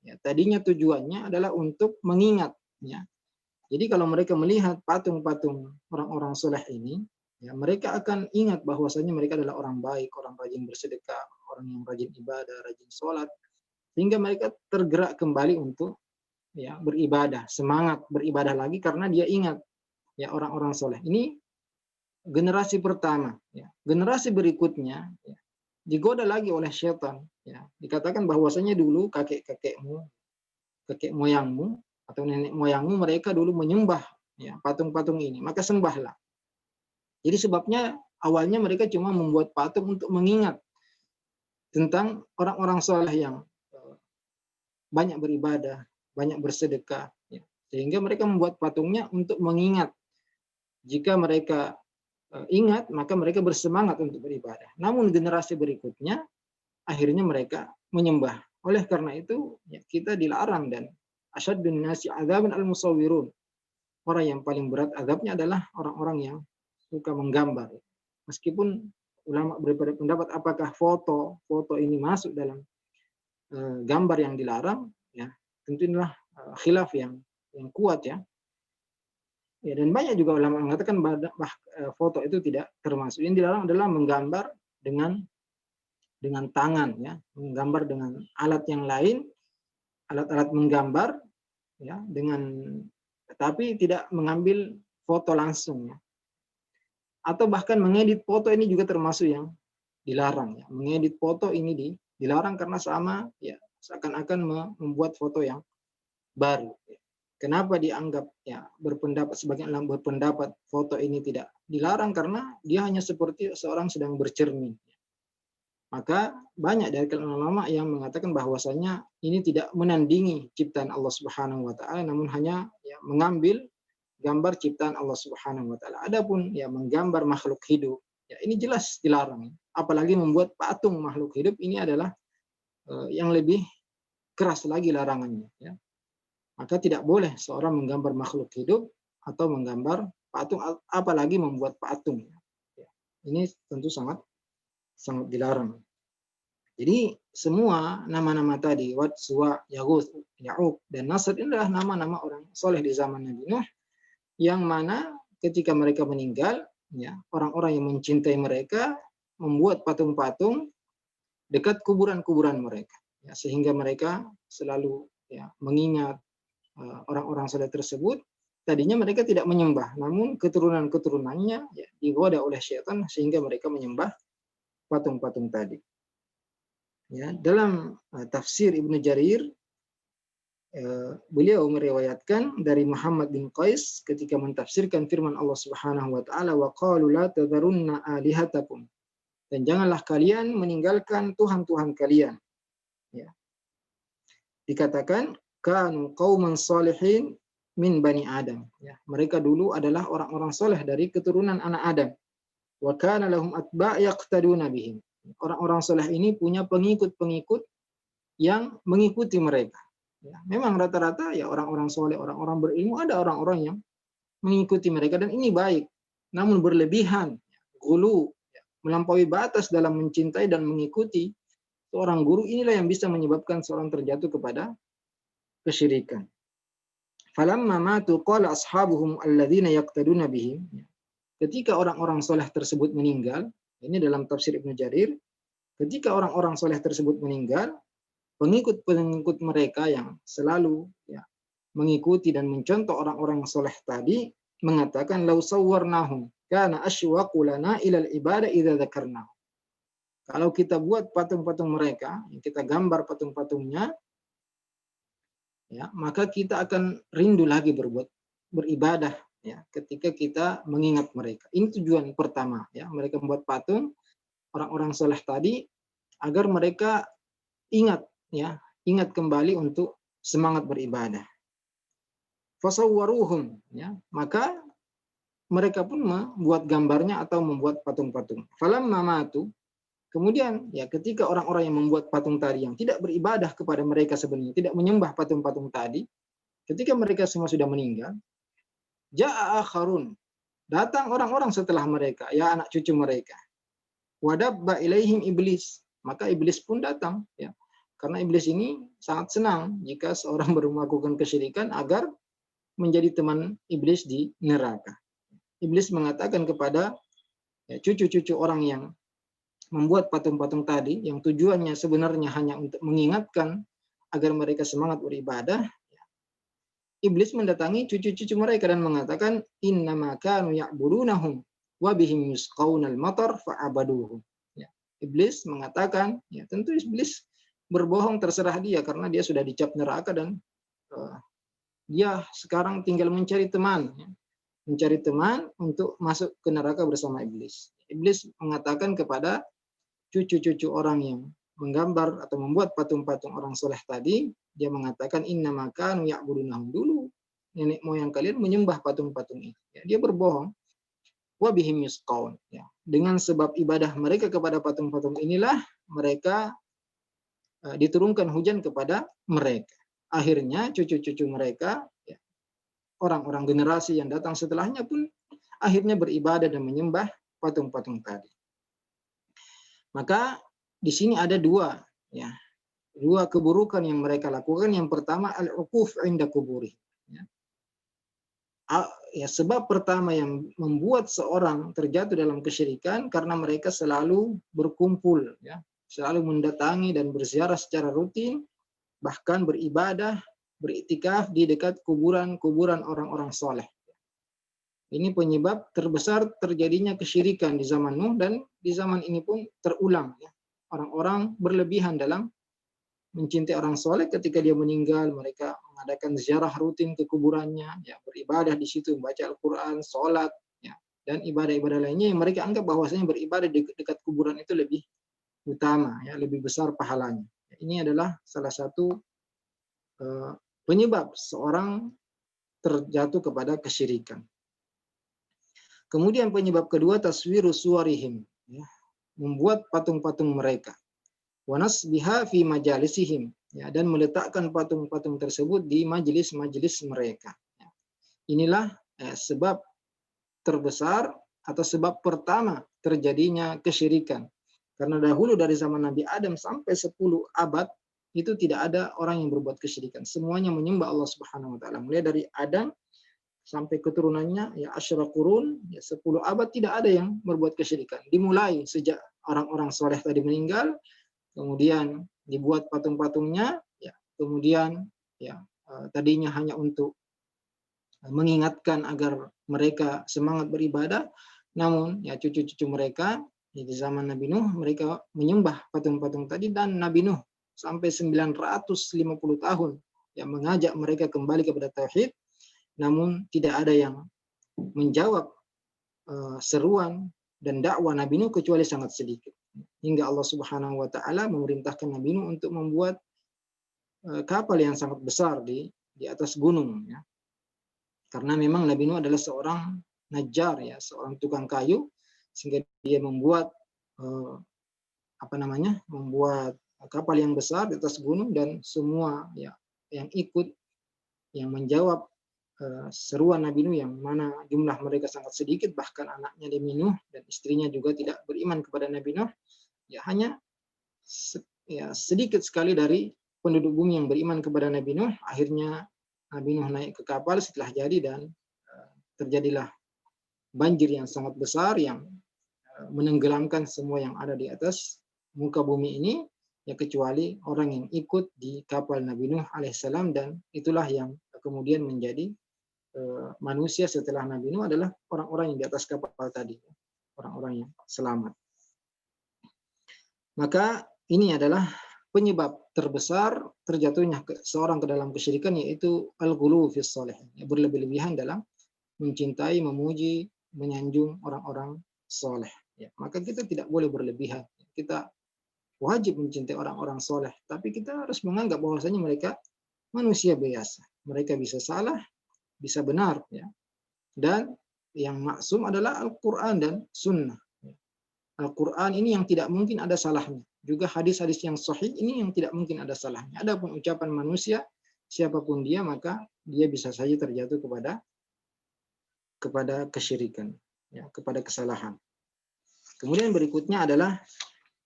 tujuannya adalah untuk mengingat ya. Jadi kalau mereka melihat patung-patung orang-orang soleh ini, ya mereka akan ingat bahwasanya mereka adalah orang baik, orang rajin bersedekah, orang yang rajin ibadah, rajin sholat, sehingga mereka tergerak kembali untuk ya beribadah, semangat beribadah lagi karena dia ingat ya orang-orang soleh. Ini generasi pertama ya. Generasi berikutnya ya, digoda lagi oleh syaitan ya. Dikatakan bahwasanya dulu kakek-kakekmu, kakek moyangmu atau nenek moyangmu mereka dulu menyembah ya patung-patung ini, maka sembahlah. Jadi sebabnya awalnya mereka cuma membuat patung untuk mengingat tentang orang-orang soleh yang banyak beribadah, banyak bersedekah ya. Sehingga mereka membuat patungnya untuk mengingat. Jika mereka ingat, maka mereka bersemangat untuk beribadah. Namun generasi berikutnya, akhirnya mereka menyembah. Oleh karena itu, ya, kita dilarang dan asyaddun nasi adzaban al-musawwirun. Orang yang paling berat azabnya adalah orang-orang yang suka menggambar. Meskipun ulama berbeda pendapat apakah foto ini masuk dalam gambar yang dilarang, ya tentu inilah khilaf yang kuat ya. Ya, dan banyak juga ulama mengatakan foto itu tidak termasuk. Yang dilarang adalah menggambar dengan tangan ya, menggambar dengan alat yang lain, alat-alat menggambar ya, tapi tidak mengambil foto langsung ya. Atau bahkan mengedit foto ini juga termasuk yang dilarang ya. Mengedit foto ini dilarang karena sama ya, seakan-akan membuat foto yang baru ya. Kenapa dianggap ya sebagian ulama berpendapat foto ini tidak dilarang karena dia hanya seperti seorang sedang bercermin. Maka banyak dari kalangan ulama yang mengatakan bahwasanya ini tidak menandingi ciptaan Allah Subhanahu wa taala, namun hanya ya mengambil gambar ciptaan Allah Subhanahu wa taala. Adapun ya menggambar makhluk hidup, ya ini jelas dilarang. Apalagi membuat patung makhluk hidup, ini adalah yang lebih keras lagi larangannya ya. Maka tidak boleh seorang menggambar makhluk hidup atau menggambar patung, apalagi membuat patung. Ini tentu sangat dilarang. Jadi semua nama-nama tadi, Wad, Suwa, Yaghus, Ya'uq, dan Nasr, ini adalah nama-nama orang soleh di zaman Nabi Nuh, yang mana ketika mereka meninggal, ya, orang-orang yang mencintai mereka membuat patung-patung dekat kuburan-kuburan mereka, ya, sehingga mereka selalu, ya, mengingat orang-orang soleh tersebut. Tadinya mereka tidak menyembah, namun keturunan-keturunannya, ya, digoda oleh syaitan sehingga mereka menyembah patung-patung tadi. Ya, dalam tafsir Ibnu Jarir, beliau meriwayatkan dari Muhammad bin Qais ketika mentafsirkan firman Allah Subhanahu wa taala, wa qalu la tadharunna alihatakum, dan janganlah kalian meninggalkan tuhan-tuhan kalian. Ya. Dikatakan kanu qauman salihin min bani Adam. Ya, mereka dulu adalah orang-orang soleh dari keturunan anak Adam. Wa kana lahum atba' yaqtaduna bihim. Orang-orang soleh ini punya pengikut-pengikut yang mengikuti mereka. Ya, memang rata-rata ya orang-orang soleh, orang-orang berilmu, ada orang-orang yang mengikuti mereka, dan ini baik. Namun berlebihan, gulu, ya, melampaui batas dalam mencintai dan mengikuti seorang guru, inilah yang bisa menyebabkan seorang terjatuh kepada kesyirikan. Falamma matu qala ashabuhum alladzina yaqtaduna bihim. Ketika orang-orang soleh tersebut meninggal, ini dalam tafsir Ibnu Jarir, ketika orang-orang soleh tersebut meninggal, pengikut-pengikut mereka yang selalu, ya, mengikuti dan mencontoh orang-orang soleh tadi mengatakan, lau sawwarnahum kana asywaqu lana ilal ibadah idza dzakarna. Kalau kita buat patung-patung mereka, kita gambar patung-patungnya, ya, maka kita akan rindu lagi beribadah, ya, ketika kita mengingat mereka. Ini tujuan pertama, ya, mereka membuat patung orang-orang soleh tadi agar mereka ingat, ya, ingat kembali untuk semangat beribadah. Fasawwaruhum, ya, maka mereka pun membuat gambarnya atau membuat patung-patung. Falamma matu, kemudian, ya, ketika orang-orang yang membuat patung tadi yang tidak beribadah kepada mereka sebenarnya, tidak menyembah patung-patung tadi, ketika mereka semua sudah meninggal, ja'a akharun, datang orang-orang setelah mereka, ya, anak cucu mereka. Wadabba ilaihim iblis, maka iblis pun datang, ya. Karena iblis ini sangat senang jika seorang melakukan kesyirikan agar menjadi teman iblis di neraka. Iblis mengatakan kepada, ya, cucu-cucu orang yang membuat patung-patung tadi, yang tujuannya sebenarnya hanya untuk mengingatkan agar mereka semangat beribadah, ya. Iblis mendatangi cucu-cucu mereka dan mengatakan, innama kanu ya'budunahum wa bihim yusqaunal matar fa'abaduhum. Ya. Iblis mengatakan, ya, tentu iblis berbohong, terserah dia, karena dia sudah dicap neraka dan dia sekarang tinggal mencari teman, ya. Mencari teman untuk masuk ke neraka bersama iblis. Iblis mengatakan kepada cucu-cucu orang yang menggambar atau membuat patung-patung orang soleh tadi, dia mengatakan innama kanu ya'budunahum, dulu nenek moyang kalian menyembah patung-patung itu. Ya, dia berbohong. Wa bihim yusqaun, ya. Dengan sebab ibadah mereka kepada patung-patung inilah mereka diturunkan hujan kepada mereka. Akhirnya cucu-cucu mereka, ya, orang-orang generasi yang datang setelahnya pun akhirnya beribadah dan menyembah patung-patung tadi. Maka di sini ada dua, ya, dua keburukan yang mereka lakukan. Yang pertama, al-uquf inda kuburi. Ya. Ya, sebab pertama yang membuat seorang terjatuh dalam kesyirikan karena mereka selalu berkumpul, ya, selalu mendatangi dan berziarah secara rutin, bahkan beribadah, beriktikaf di dekat kuburan-kuburan orang-orang soleh. Ini penyebab terbesar terjadinya kesyirikan di zaman Nuh, dan di zaman ini pun terulang, ya. Orang-orang berlebihan dalam mencintai orang soleh. Ketika dia meninggal, mereka mengadakan ziarah rutin ke kuburannya, ya, beribadah di situ, membaca Al-Quran, sholat, ya, dan ibadah-ibadah lainnya yang mereka anggap bahwasanya beribadah di dekat kuburan itu lebih utama, ya, lebih besar pahalanya. Ini adalah salah satu penyebab seorang terjatuh kepada kesyirikan. Kemudian penyebab kedua, taswiru suwarihim, ya, membuat patung-patung mereka. Wanas biha fi majalisihim, ya, dan meletakkan patung-patung tersebut di majelis-majelis mereka. Ya. Inilah sebab terbesar atau sebab pertama terjadinya kesyirikan. Karena dahulu dari zaman Nabi Adam sampai 10 abad itu tidak ada orang yang berbuat kesyirikan. Semuanya menyembah Allah Subhanahu wa taala. Mulai dari Adam sampai keturunannya ya asyra qurun, ya 10 abad tidak ada yang berbuat kesyirikan. Dimulai sejak orang-orang soleh tadi meninggal, kemudian dibuat patung-patungnya, ya, kemudian ya tadinya hanya untuk mengingatkan agar mereka semangat beribadah, namun ya cucu-cucu mereka di zaman Nabi Nuh mereka menyembah patung-patung tadi, dan Nabi Nuh sampai 950 tahun yang mengajak mereka kembali kepada tauhid, namun tidak ada yang menjawab seruan dan dakwah Nabi Nuh kecuali sangat sedikit. Hingga Allah Subhanahu wa taala memerintahkan Nabi Nuh untuk membuat kapal yang sangat besar di atas gunung, ya. Karena memang Nabi Nuh adalah seorang najjar, ya, seorang tukang kayu, sehingga dia membuat membuat kapal yang besar di atas gunung, dan semua ya yang ikut yang menjawab seruan Nabi Nuh yang mana jumlah mereka sangat sedikit, bahkan anaknya Nabi Nuh dan istrinya juga tidak beriman kepada Nabi Nuh, ya hanya sedikit sekali dari penduduk bumi yang beriman kepada Nabi Nuh. Akhirnya Nabi Nuh naik ke kapal setelah jadi, dan terjadilah banjir yang sangat besar yang menenggelamkan semua yang ada di atas muka bumi ini, ya kecuali orang yang ikut di kapal Nabi Nuh alaihissalam, dan itulah yang kemudian menjadi manusia setelah Nabi Nuh adalah orang-orang yang di atas kapal tadi, orang-orang yang selamat. Maka ini adalah penyebab terbesar terjatuhnya seorang ke dalam kesyirikan, yaitu al-ghulu fis sholihin, berlebih-lebihan dalam mencintai, memuji, menyanjung orang-orang soleh. Ya, maka kita tidak boleh berlebihan. Kita wajib mencintai orang-orang soleh, tapi kita harus menganggap bahwasanya mereka manusia biasa. Mereka bisa salah, bisa benar, ya. Dan yang maksum adalah Al-Quran dan Sunnah. Al-Quran ini yang tidak mungkin ada salahnya. Juga hadis-hadis yang sahih ini yang tidak mungkin ada salahnya. Adapun ucapan manusia, siapapun dia, maka dia bisa saja terjatuh kepada kesyirikan, ya, kepada kesalahan. Kemudian berikutnya adalah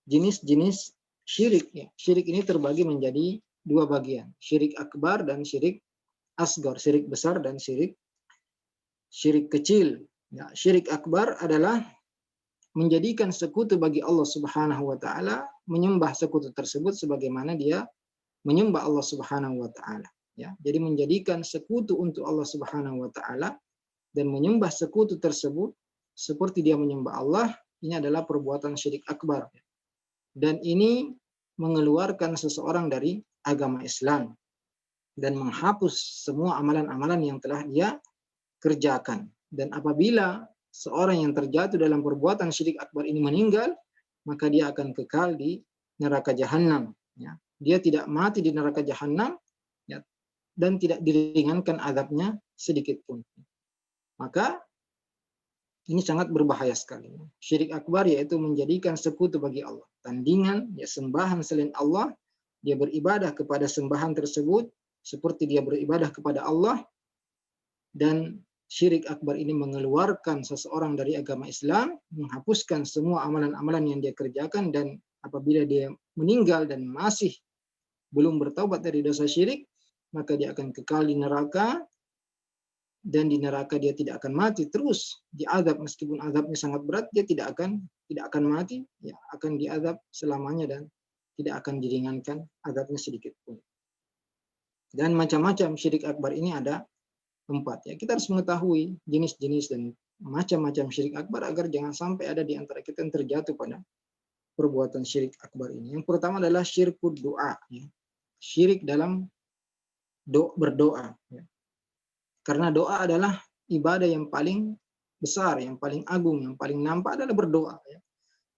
jenis-jenis syirik. Ya. Syirik ini terbagi menjadi dua bagian, syirik akbar dan syirik asgar, syirik besar dan syirik kecil. Ya, syirik akbar adalah menjadikan sekutu bagi Allah Subhanahu wa taala, menyembah sekutu tersebut sebagaimana dia menyembah Allah Subhanahu wa taala, ya. Jadi menjadikan sekutu untuk Allah Subhanahu wa taala dan menyembah sekutu tersebut seperti dia menyembah Allah, ini adalah perbuatan syirik akbar. Dan ini mengeluarkan seseorang dari agama Islam dan menghapus semua amalan-amalan yang telah dia kerjakan. Dan apabila seorang yang terjatuh dalam perbuatan syirik akbar ini meninggal, maka dia akan kekal di neraka jahanam. Ya. Dia tidak mati di neraka jahanam, ya, dan tidak diringankan azabnya sedikit pun. Maka ini sangat berbahaya sekali. Syirik akbar yaitu menjadikan sekutu bagi Allah, tandingan, ya, sembahan selain Allah. Dia beribadah kepada sembahan tersebut seperti dia beribadah kepada Allah, dan syirik akbar ini mengeluarkan seseorang dari agama Islam, menghapuskan semua amalan-amalan yang dia kerjakan, dan apabila dia meninggal dan masih belum bertaubat dari dosa syirik, maka dia akan kekal di neraka, dan di neraka dia tidak akan mati, terus diazab. Meskipun azabnya sangat berat, dia tidak akan mati, ya, akan diazab selamanya dan tidak akan diringankan azabnya sedikit pun. Dan macam-macam syirik akbar ini ada 4. Ya, kita harus mengetahui jenis-jenis dan macam-macam syirik akbar agar jangan sampai ada di antara kita yang terjatuh pada perbuatan syirik akbar ini. Yang pertama adalah syirkud doa, ya. Syirik dalam berdoa, ya. Karena doa adalah ibadah yang paling besar, yang paling agung, yang paling nampak adalah berdoa, ya.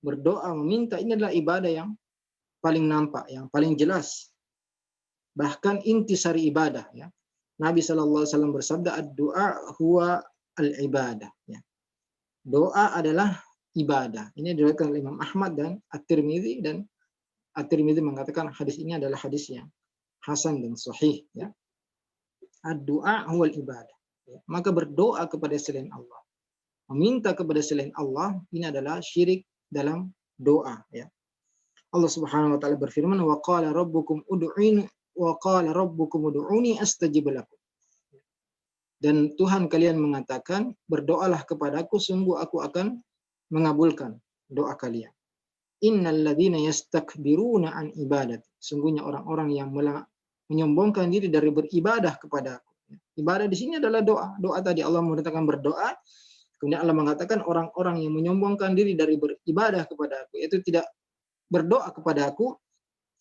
Berdoa meminta ini adalah ibadah yang paling nampak, yang paling jelas. Bahkan intisari ibadah, ya. Nabi SAW bersabda, ad-du'a huwa al-ibadah. Ya. Doa adalah ibadah. Ini diriwayatkan oleh Imam Ahmad dan At-Tirmidzi, dan At-Tirmidzi mengatakan hadis ini adalah hadis yang hasan dan sahih. Ya. Ad-du'a huwa al-ibadah. Ya. Maka berdoa kepada selain Allah, meminta kepada selain Allah, ini adalah syirik dalam doa. Ya. Allah Subhanahu wa taala berfirman, wa qala rabbukum ud'uni astajib lakum. Dan Tuhan kalian mengatakan, berdoalah kepadaku, sungguh aku akan mengabulkan doa kalian. Innal ladzina yastakbiruna an ibadati. Sungguhnya orang-orang yang menyombongkan diri dari beribadah kepada aku. Ibadah di sini adalah doa. Doa tadi Allah memerintahkan berdoa. Kemudian Allah mengatakan orang-orang yang menyombongkan diri dari beribadah kepada aku, yaitu tidak berdoa kepada aku,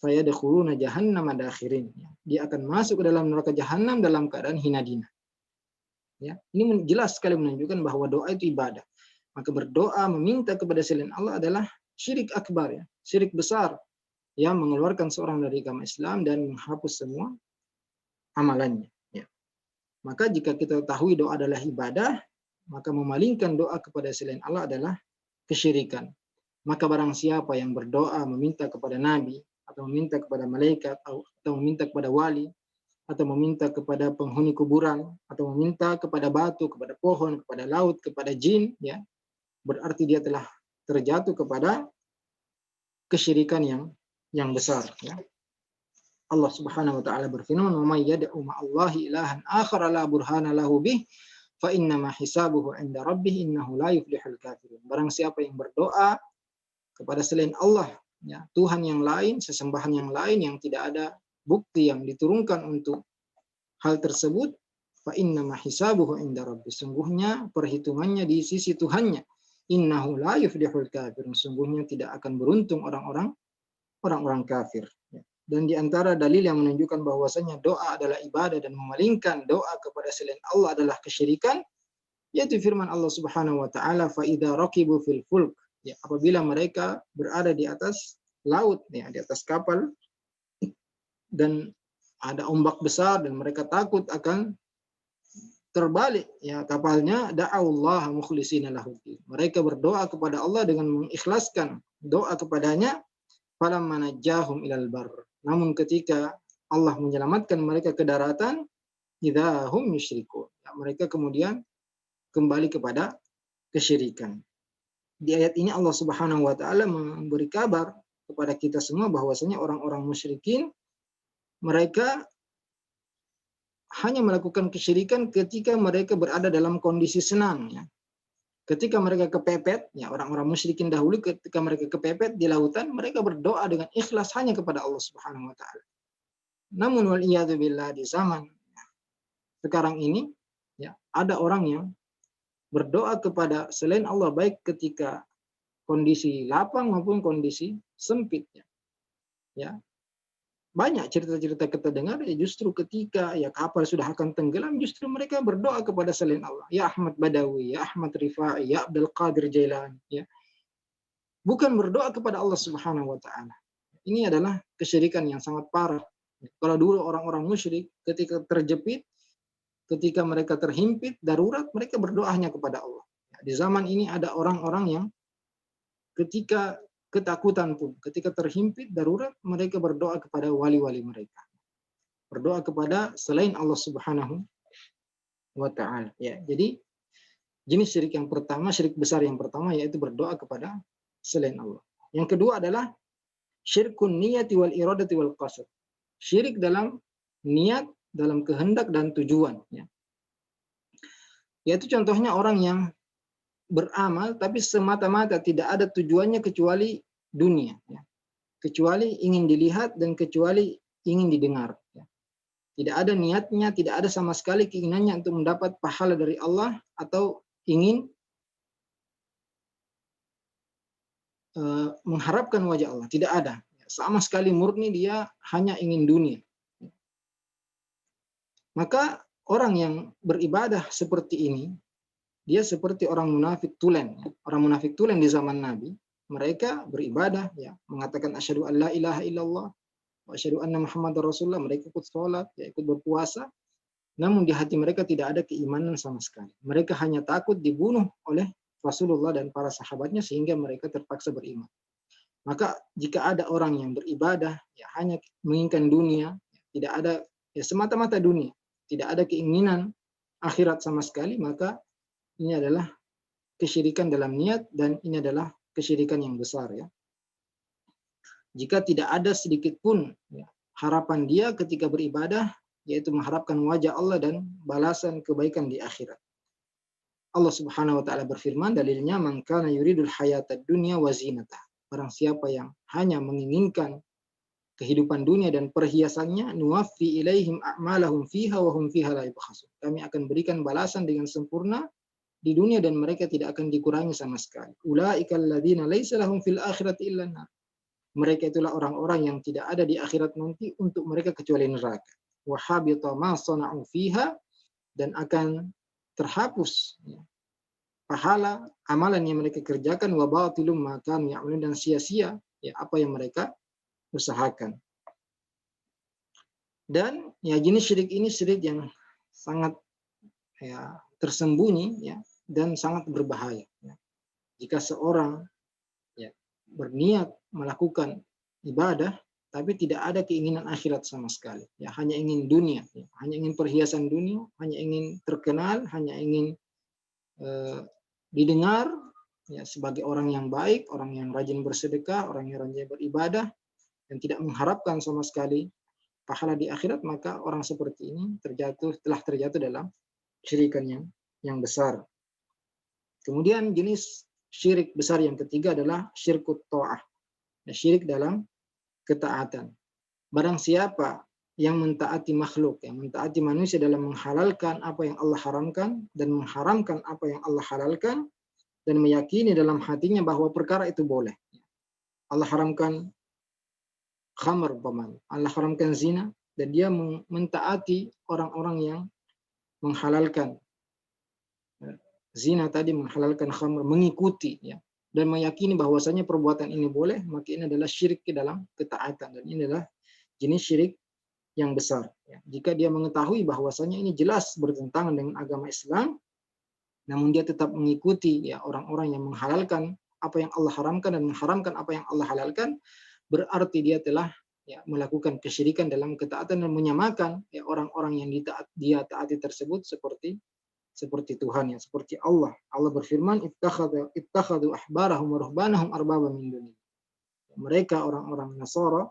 fayadkhuluna jahannama dakhirin. Dia akan masuk ke dalam neraka jahanam dalam keadaan hina dina. Ya, ini jelas sekali menunjukkan bahwa doa itu ibadah. Maka berdoa meminta kepada selain Allah adalah syirik akbar, ya, syirik besar yang mengeluarkan seorang dari agama Islam dan menghapus semua amalannya. Ya. Maka jika kita ketahui doa adalah ibadah, maka memalingkan doa kepada selain Allah adalah kesyirikan. Maka barang siapa yang berdoa meminta kepada Nabi, atau meminta kepada malaikat, atau meminta kepada wali, atau meminta kepada penghuni kuburan, atau meminta kepada batu, kepada pohon, kepada laut, kepada jin, ya, berarti dia telah terjatuh kepada kesyirikan yang besar. Ya. Allah Subhanahu wa taala berfirman, "Wa may yad'u ma'allahi ilahan akhar la burhana lahu bih, fa innama hisabuhu 'inda rabbih innahu la yuflihul kafirun." Barang siapa yang berdoa kepada selain Allah, ya, Tuhan yang lain, sesembahan yang lain yang tidak ada bukti yang diturunkan untuk hal tersebut, fa innama hisabuhu 'inda rabbih. Sungguhnya perhitungannya di sisi Tuhannya. Innahu la yuflihul kafirun. Sungguhnya tidak akan beruntung orang-orang kafir. Dan di antara dalil yang menunjukkan bahwasanya doa adalah ibadah dan memalingkan doa kepada selain Allah adalah kesyirikan, yaitu firman Allah Subhanahu wa taala, fa idza raqibu fil fulk. Ya, apabila mereka berada di atas laut, ya, di atas kapal, dan ada ombak besar dan mereka takut akan terbalik, ya, kapalnya, da'aullah mukhlishina lahuddin. Mereka berdoa kepada Allah dengan mengikhlaskan doa kepadanya, falamma najjahum ilal bar. Namun ketika Allah menyelamatkan mereka ke daratan, idahum yusyrikun. Ya, mereka kemudian kembali kepada kesyirikan. Di ayat ini Allah Subhanahu wa taala memberi kabar kepada kita semua bahwasanya orang-orang musyrikin mereka hanya melakukan kesyirikan ketika mereka berada dalam kondisi senang, ya. Ketika mereka kepepet, ya, orang-orang musyrikin dahulu ketika mereka kepepet di lautan, mereka berdoa dengan ikhlas hanya kepada Allah Subhanahu wa taala. Namun wal iyadu billah, di zaman sekarang ini, ya, ada orang yang berdoa kepada selain Allah baik ketika kondisi lapang maupun kondisi sempit, ya. Ya. Banyak cerita-cerita kita dengar, ya, justru ketika, ya, kapal sudah akan tenggelam, justru mereka berdoa kepada selain Allah. Ya Ahmad Badawi, ya Ahmad Rifai, ya Abdul Qadir Jailani, ya. Bukan berdoa kepada Allah Subhanahu wa taala. Ini adalah kesyirikan yang sangat parah. Kalau dulu orang-orang musyrik ketika terjepit, ketika mereka terhimpit, darurat, mereka berdoa hanya kepada Allah. Di zaman ini ada orang-orang yang ketika ketakutan pun, ketika terhimpit, darurat, mereka berdoa kepada wali-wali mereka. Berdoa kepada selain Allah Subhanahu wa ta'ala. Ya, jadi jenis syirik yang pertama, syirik besar yang pertama, yaitu berdoa kepada selain Allah. Yang kedua adalah syirkun niyati wal iradati wal qasad. Syirik dalam niat, dalam kehendak dan tujuan. Ya. Yaitu contohnya orang yang beramal tapi semata-mata tidak ada tujuannya kecuali dunia, ya. Kecuali ingin dilihat dan kecuali ingin didengar, ya. Tidak ada niatnya, tidak ada sama sekali keinginannya untuk mendapat pahala dari Allah atau ingin mengharapkan wajah Allah, tidak ada. Sama sekali murni dia hanya ingin dunia. Maka orang yang beribadah seperti ini, dia seperti orang munafik tulen. Orang munafik tulen di zaman Nabi, mereka beribadah, ya, mengatakan asyhadu an la ilaha illallah wa asyhadu anna Muhammadar Rasulullah. Mereka ikut sholat, ya, ikut berpuasa, namun di hati mereka tidak ada keimanan sama sekali. Mereka hanya takut dibunuh oleh Rasulullah dan para sahabatnya sehingga mereka terpaksa beriman. Maka jika ada orang yang beribadah, ya, hanya menginginkan dunia, tidak ada, ya, semata-mata dunia, tidak ada keinginan akhirat sama sekali, maka ini adalah kesyirikan dalam niat dan ini adalah kesyirikan yang besar, ya. jika tidak ada sedikit pun ya, harapan dia ketika beribadah, yaitu mengharapkan wajah Allah dan balasan kebaikan di akhirat. Allah Subhanahu wa taala berfirman, dalilnya man kana yuridul hayatad dunya wa zinatah. Barang siapa yang hanya menginginkan kehidupan dunia dan perhiasannya, nuwaffi ilaihim a'malahum fiha wa hum fiha la yubkhasun. Kami akan berikan balasan dengan sempurna di dunia dan mereka tidak akan dikurangi sama sekali. Ulaikal ladzina laisa lahum fil akhirati illa nar. Mereka itulah orang-orang yang tidak ada di akhirat nanti untuk mereka kecuali neraka. Wa habita ma sana'u fiha, dan akan terhapus ya, pahala amalan yang mereka kerjakan, wa batilum ma kanu ya'malun, dan sia-sia ya apa yang mereka usahakan. Dan ya jenis syirik ini syirik yang sangat ya tersembunyi ya dan sangat berbahaya ya. Jika seorang ya berniat melakukan ibadah tapi tidak ada keinginan akhirat sama sekali ya, hanya ingin dunia ya, hanya ingin perhiasan dunia, hanya ingin terkenal, hanya ingin didengar ya sebagai orang yang baik, orang yang rajin bersedekah, orang yang rajin beribadah, dan tidak mengharapkan sama sekali pahala di akhirat, maka orang seperti ini telah terjatuh dalam syirikan yang besar. Kemudian jenis syirik besar yang ketiga adalah syirkut ta'ah, syirik dalam ketaatan. Barang siapa yang mentaati makhluk, yang mentaati manusia dalam menghalalkan apa yang Allah haramkan dan mengharamkan apa yang Allah halalkan, dan meyakini dalam hatinya bahwa perkara itu boleh. Allah haramkan khamr, Allah haramkan zina, dan dia mentaati orang-orang yang menghalalkan zina tadi, menghalalkan khamr, mengikuti ya, dan meyakini bahwasanya perbuatan ini boleh, maka ini adalah syirik ke dalam ketaatan, dan ini adalah jenis syirik yang besar ya. Jika dia mengetahui bahwasanya ini jelas bertentangan dengan agama Islam, namun dia tetap mengikuti ya orang-orang yang menghalalkan apa yang Allah haramkan dan mengharamkan apa yang Allah halalkan, berarti dia telah ya melakukan kesyirikan dalam ketaatan dan menyamakan ya orang-orang yang dia taati tersebut seperti Tuhan ya, seperti Allah. Allah berfirman, ittakhadhu ahbarahum wa ruhbanahum arbaba min dunillah. Mereka orang-orang Nasara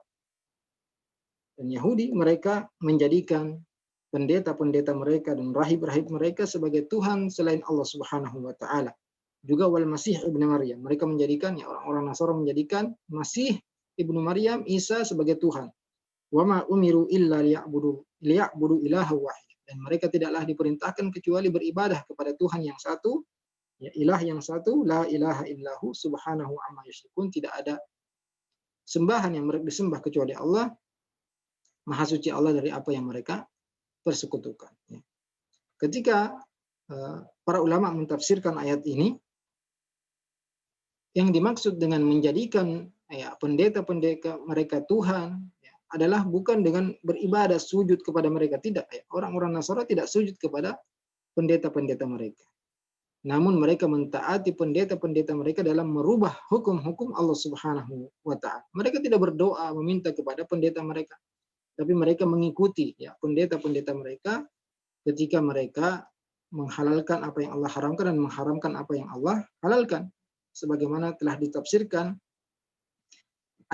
dan Yahudi, mereka menjadikan pendeta-pendeta mereka dan rahib-rahib mereka sebagai Tuhan selain Allah Subhanahu wa taala. Juga wal Masih ibnu Maryam, mereka menjadikan ya orang-orang Nasara menjadikan Masih ibnu Maryam, Isa, sebagai Tuhan. Wa ma umiru illa liya'budu ilaha wahid. Dan mereka tidaklah diperintahkan kecuali beribadah kepada Tuhan yang satu, ya ilah yang satu, la ilaha illahu subhanahu amma yusyrikun. Tidak ada sembahan yang mereka disembah kecuali Allah, maha suci Allah dari apa yang mereka persekutukan. Ketika para ulama mentafsirkan ayat ini, yang dimaksud dengan menjadikan ya pendeta-pendeta mereka Tuhan ya, adalah bukan dengan beribadah sujud kepada mereka, tidak ya. Orang-orang Nasara tidak sujud kepada pendeta-pendeta mereka, namun mereka mentaati pendeta-pendeta mereka dalam merubah hukum-hukum Allah Subhanahu wa taala. Mereka tidak berdoa meminta kepada pendeta mereka, tapi mereka mengikuti ya pendeta-pendeta mereka ketika mereka menghalalkan apa yang Allah haramkan dan mengharamkan apa yang Allah halalkan, sebagaimana telah ditafsirkan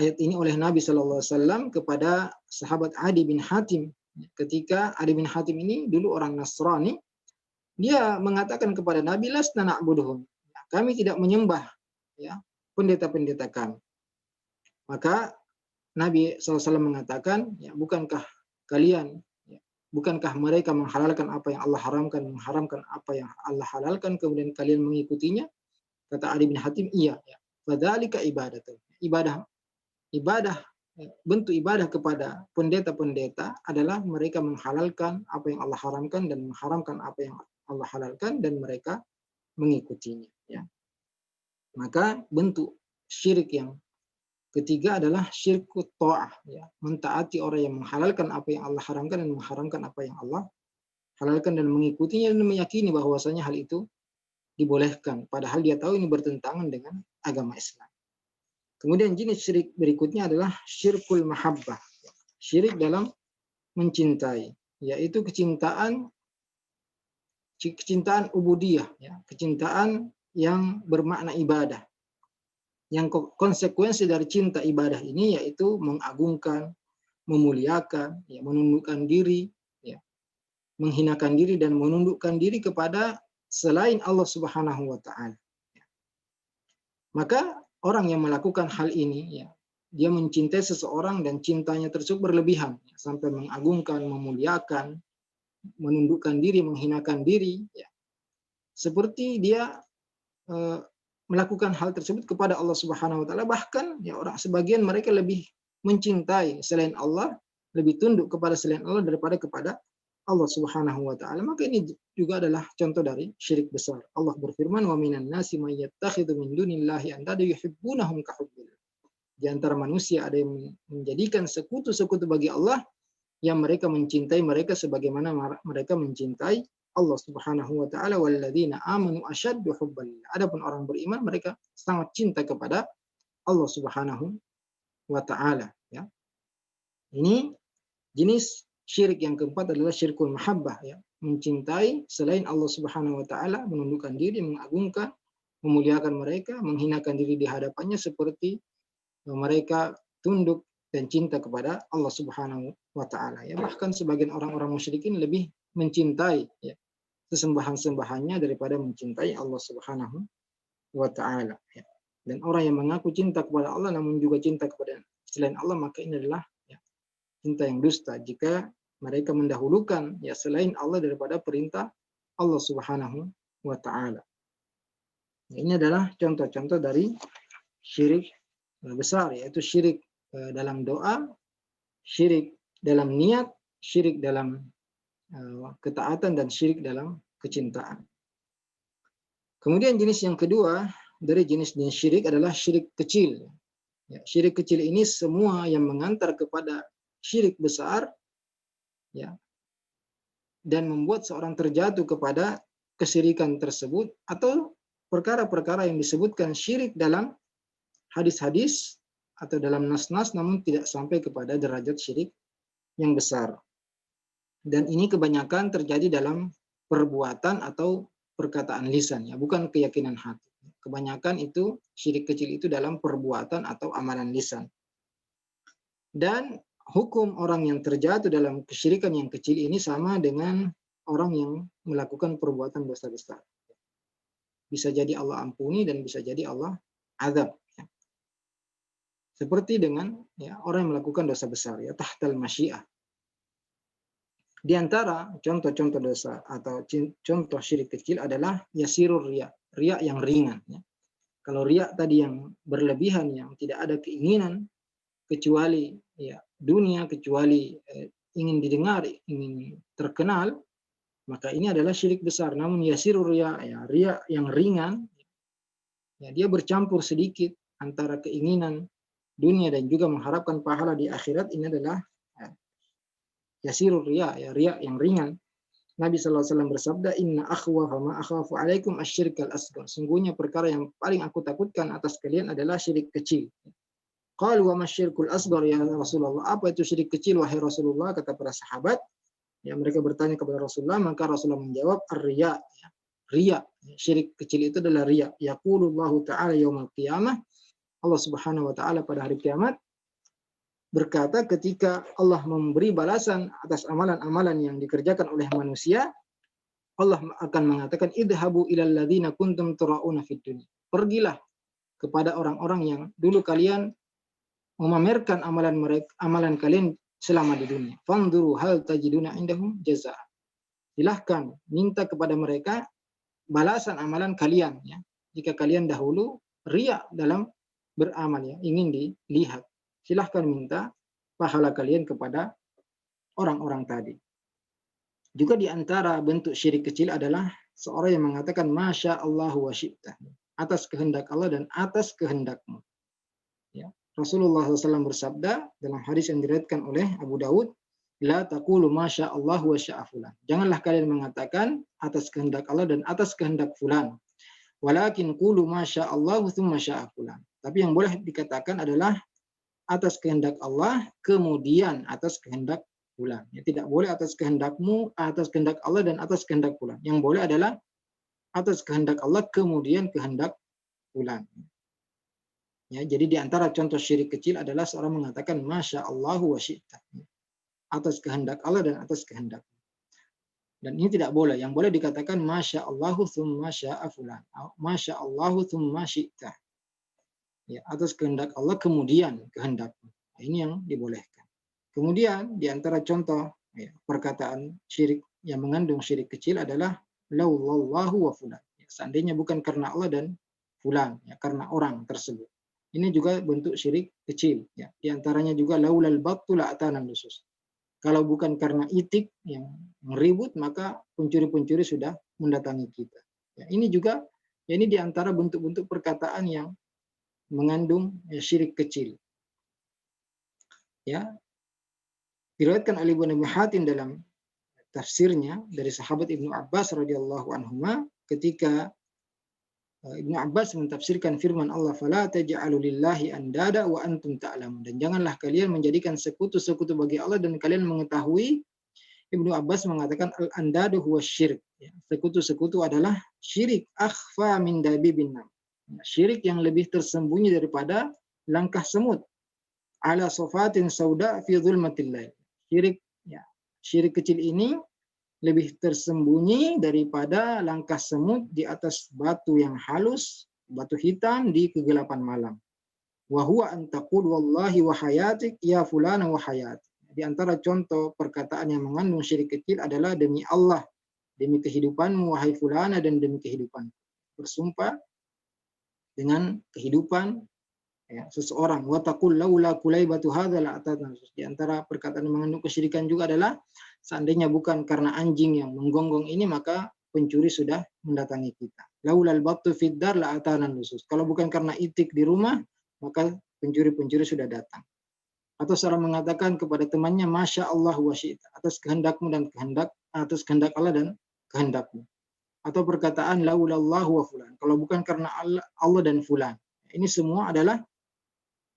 ayat ini oleh Nabi SAW kepada sahabat Adi bin Hatim. Ketika Adi bin Hatim ini dulu orang Nasrani, dia mengatakan kepada Nabi, lasna na'buduhum, kami tidak menyembah ya pendeta-pendeta kami. Maka Nabi SAW mengatakan, ya bukankah mereka menghalalkan apa yang Allah haramkan, mengharamkan apa yang Allah halalkan, kemudian kalian mengikutinya? Kata Adi bin Hatim, iya. Fadzalika ibadatu. Ibadah, bentuk ibadah kepada pendeta-pendeta adalah mereka menghalalkan apa yang Allah haramkan dan mengharamkan apa yang Allah halalkan, dan mereka mengikutinya. Ya. Maka bentuk syirik yang ketiga adalah syirkut ta'ah, ya, mentaati orang yang menghalalkan apa yang Allah haramkan dan mengharamkan apa yang Allah halalkan, dan mengikutinya dan meyakini bahwasanya hal itu dibolehkan, padahal dia tahu ini bertentangan dengan agama Islam. Kemudian jenis syirik berikutnya adalah syirkul mahabbah, syirik dalam mencintai, yaitu kecintaan ubudiyah, ya, kecintaan yang bermakna ibadah. Yang konsekuensi dari cinta ibadah ini yaitu mengagungkan, memuliakan, ya, menundukkan diri, ya, menghinakan diri dan menundukkan diri kepada selain Allah Subhanahu wa taala. Maka orang yang melakukan hal ini, ya, dia mencintai seseorang dan cintanya tersebut berlebihan, ya, sampai mengagungkan, memuliakan, menundukkan diri, menghinakan diri, ya. Seperti dia melakukan hal tersebut kepada Allah Subhanahu wa taala, bahkan ya orang sebagian mereka lebih mencintai selain Allah, lebih tunduk kepada selain Allah daripada kepada Allah Subhanahu wa taala. Maka ini juga adalah contoh dari syirik besar. Allah berfirman, "Wa minan nasi may yattakhidhu min dunillahi andada yuhibbunahum ka hubbillah." Di antara manusia ada yang menjadikan sekutu-sekutu bagi Allah yang mereka mencintai mereka sebagaimana mereka mencintai Allah Subhanahu wa taala, walladzina amanu asyaddu hubbalillah. Adapun orang beriman mereka sangat cinta kepada Allah Subhanahu wa taala, ya. Ini jenis syirik yang keempat adalah syirkul mahabbah, ya. Mencintai selain Allah Subhanahu wa taala, menundukkan diri, mengagungkan, memuliakan mereka, menghinakan diri di hadapannya seperti mereka tunduk dan cinta kepada Allah Subhanahu wa taala, ya. Bahkan sebagian orang-orang musyrikin lebih mencintai, ya, sesembahan-sembahannya daripada mencintai Allah Subhanahu wa taala, ya. Dan orang yang mengaku cinta kepada Allah namun juga cinta kepada selain Allah, maka ini adalah, ya, cinta yang dusta jika mereka mendahulukan, ya, selain Allah daripada perintah Allah Subhanahu wa taala. Ini adalah contoh-contoh dari syirik besar, yaitu syirik dalam doa, syirik dalam niat, syirik dalam ketaatan, dan syirik dalam kecintaan. Kemudian jenis yang kedua dari jenis-jenis syirik adalah syirik kecil. Ya, syirik kecil ini semua yang mengantar kepada syirik besar, ya, dan membuat seorang terjatuh kepada kesyirikan tersebut, atau perkara-perkara yang disebutkan syirik dalam hadis-hadis atau dalam nas-nas namun tidak sampai kepada derajat syirik yang besar. Dan ini kebanyakan terjadi dalam perbuatan atau perkataan lisan, ya, bukan keyakinan hati. Kebanyakan itu syirik kecil itu dalam perbuatan atau amalan lisan. Dan hukum orang yang terjatuh dalam kesyirikan yang kecil ini sama dengan orang yang melakukan perbuatan dosa besar. Bisa jadi Allah ampuni dan bisa jadi Allah azab. Ya. Seperti dengan, ya, orang yang melakukan dosa besar, ya, tahtal masyiah. Di antara contoh-contoh dosa atau contoh syirik kecil adalah yasirur riya, riya yang ringan, ya. Kalau riya tadi yang berlebihan, yang tidak ada keinginan kecuali, ya, dunia, kecuali ingin didengar, ingin terkenal, maka ini adalah syirik besar. Namun yasirur riya, ya, riya yang ringan, ya, dia bercampur sedikit antara keinginan dunia dan juga mengharapkan pahala di akhirat. Ini adalah yasirur riya, ya, riya yang ringan. Nabi SAW bersabda, "Inna akhwafa ma akhafu alaikum asyirkal asghar." Sungguhnya perkara yang paling aku takutkan atas kalian adalah syirik kecil. Qalu wa masyirkul asghar ya Rasulullah? Apa itu syirik kecil wahai Rasulullah? Kata para sahabat. Ya, mereka bertanya kepada Rasulullah, maka Rasulullah menjawab, ar-riya, ya, riya. Syirik kecil itu adalah riya. Yaqulullahu ta'ala yaumil qiyamah. Allah Subhanahu wa taala pada hari kiamat berkata ketika Allah memberi balasan atas amalan-amalan yang dikerjakan oleh manusia, Allah akan mengatakan, idhabu ilal ladzina kuntum turauna fid dunya. Pergilah kepada orang-orang yang dulu kalian memamerkan amalan kalian selama di dunia. Fanzuru hal tajiduna indahum jazaa. Silahkan minta kepada mereka balasan amalan kalian, ya. Jika kalian dahulu riya dalam beramal, ya, ingin dilihat, silahkan minta pahala kalian kepada orang-orang tadi. Juga di antara bentuk syirik kecil adalah seorang yang mengatakan masya Allah wa syi'ta, atas kehendak Allah dan atas kehendakmu. Ya. Rasulullah SAW bersabda dalam hadis yang diriwayatkan oleh Abu Dawud, la taqulu masya Allah wa sya'a fulan. Janganlah kalian mengatakan atas kehendak Allah dan atas kehendak fulan. Walakin qulu masya Allah tsumma sya'a fulan. Tapi yang boleh dikatakan adalah atas kehendak Allah kemudian atas kehendak fulan. Ya, tidak boleh atas kehendakmu, atas kehendak Allah dan atas kehendak fulan. Yang boleh adalah atas kehendak Allah kemudian kehendak fulan. Ya, jadi di antara contoh syirik kecil adalah seorang mengatakan Masya Allah wa syi'ta, atas kehendak Allah dan atas kehendak. Dan ini tidak boleh. Yang boleh dikatakan Masya Allahu thumma sya'a fulan. Masya Allahu thumma syi'ta. Ya, atas kehendak Allah kemudian kehendak. Nah, ini yang dibolehkan. Kemudian di antara contoh ya, perkataan syirik yang mengandung syirik kecil adalah laulallahu wa fulan. Ya, seandainya bukan karena Allah dan fulan, ya, karena orang tersebut. Ini juga bentuk syirik kecil. Ya. Di antaranya juga laulal battu la atana nusus. Kalau bukan karena itik yang ribut, maka pencuri-pencuri sudah mendatangi kita. Ya, ini juga, ya, ini di antara bentuk-bentuk perkataan yang mengandung ya, syirik kecil. Ya, diriwayatkan oleh Ibnu Hatim dalam tafsirnya dari sahabat Ibnu Abbas radhiyallahu anhuma ketika Ibnu Abbas mentafsirkan firman Allah fala taj'alu lillahi andada wa antum ta'lamun, dan janganlah kalian menjadikan sekutu-sekutu bagi Allah dan kalian mengetahui. Ibnu Abbas mengatakan al-andadu huwa syirik. Sekutu-sekutu adalah syirik akhfa min dabibin nam. Syirik yang lebih tersembunyi daripada langkah semut. Ala sofatin sauda fi dhulmatil lail. Syirik ya, syirik kecil ini lebih tersembunyi daripada langkah semut di atas batu yang halus, batu hitam di kegelapan malam. Wa huwa an taqul wallahi wa hayatik ya fulana wa hayatik. Di antara contoh perkataan yang mengandung syirik kecil adalah demi Allah, demi kehidupanmu wahai fulana, dan demi kehidupan. Bersumpah dengan kehidupan ya, seseorang. Wa taqul laula kulaibatu hadzal atana. Di antara perkataan yang mengandung kesyirikan juga adalah seandainya bukan karena anjing yang menggonggong ini, maka pencuri sudah mendatangi kita. Laulal battu fid dar la atana nusus. Kalau bukan karena itik di rumah, maka pencuri-pencuri sudah datang. Atau seorang mengatakan kepada temannya Masya Allah wa syi'ta, atas kehendakmu dan atas kehendak Allah dan kehendakmu. Atau perkataan laulallahu wa fulan, kalau bukan karena Allah dan fulan. Ini semua adalah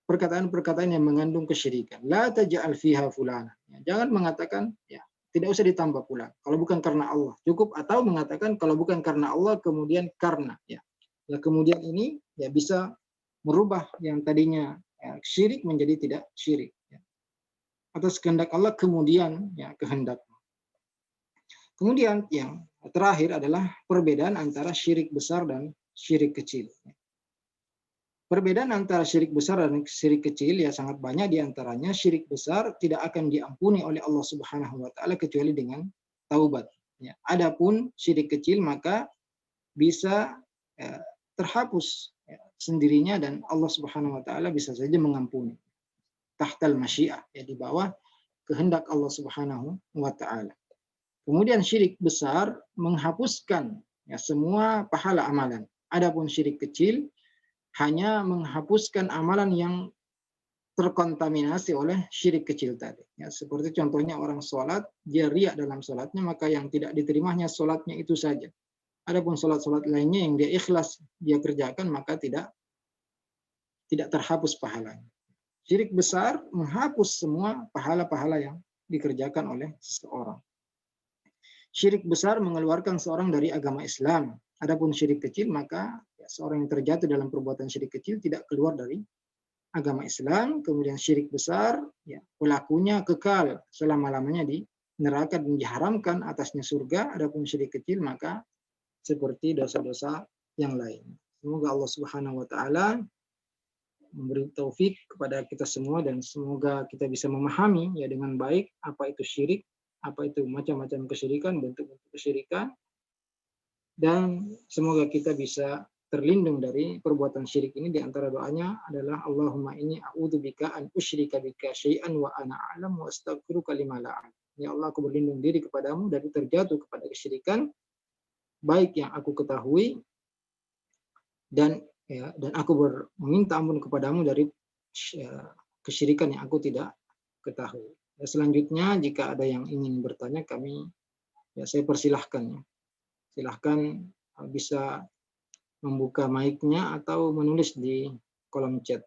perkataan-perkataan yang mengandung kesyirikan. La taj'al fiha fulana. Ya, jangan mengatakan ya, tidak usah ditambah fulan kalau bukan karena Allah. Cukup atau mengatakan kalau bukan karena Allah kemudian karena ya. Ya kemudian ini ya bisa merubah yang tadinya ya, syirik menjadi tidak syirik. Ya. Atas kehendak Allah kemudian ya kehendak. Kemudian yang terakhir adalah perbedaan antara syirik besar dan syirik kecil. Perbedaan antara syirik besar dan syirik kecil ya sangat banyak. Di antaranya syirik besar tidak akan diampuni oleh Allah Subhanahu wa taala kecuali dengan taubat. Ya. Adapun syirik kecil maka bisa terhapus ya, sendirinya dan Allah Subhanahu wa taala bisa saja mengampuni. Tahtal masyiah ya, di bawah kehendak Allah Subhanahu wa taala. Kemudian syirik besar menghapuskan ya, semua pahala amalan. Adapun syirik kecil hanya menghapuskan amalan yang terkontaminasi oleh syirik kecil tadi. Ya, seperti contohnya orang sholat, dia riak dalam sholatnya, maka yang tidak diterimanya sholatnya itu saja. Adapun sholat-sholat lainnya yang dia ikhlas dia kerjakan, maka tidak terhapus pahalanya. Syirik besar menghapus semua pahala-pahala yang dikerjakan oleh seseorang. Syirik besar mengeluarkan seorang dari agama Islam. Adapun syirik kecil, maka ya, seorang yang terjatuh dalam perbuatan syirik kecil tidak keluar dari agama Islam. Kemudian syirik besar, ya, pelakunya kekal selama-lamanya di neraka dan diharamkan atasnya surga. Adapun syirik kecil, maka seperti dosa-dosa yang lain. Semoga Allah Subhanahu wa taala memberi taufik kepada kita semua dan semoga kita bisa memahami ya dengan baik apa itu syirik, apa itu macam-macam kesyirikan, bentuk-bentuk kesyirikan, dan semoga kita bisa terlindung dari perbuatan syirik ini. Di antara doanya adalah Allahumma inni a'udzubika an usyrika bika syai'an wa ana a'lam wa astaghfiruka lima la a'lam. Ya Allah, aku berlindung diri kepadamu dari terjatuh kepada kesyirikan baik yang aku ketahui dan aku meminta ampun kepadamu dari kesyirikan yang aku tidak ketahui. Ya, selanjutnya jika ada yang ingin bertanya saya persilahkan ya. Silahkan bisa membuka mic-nya atau menulis di kolom chat.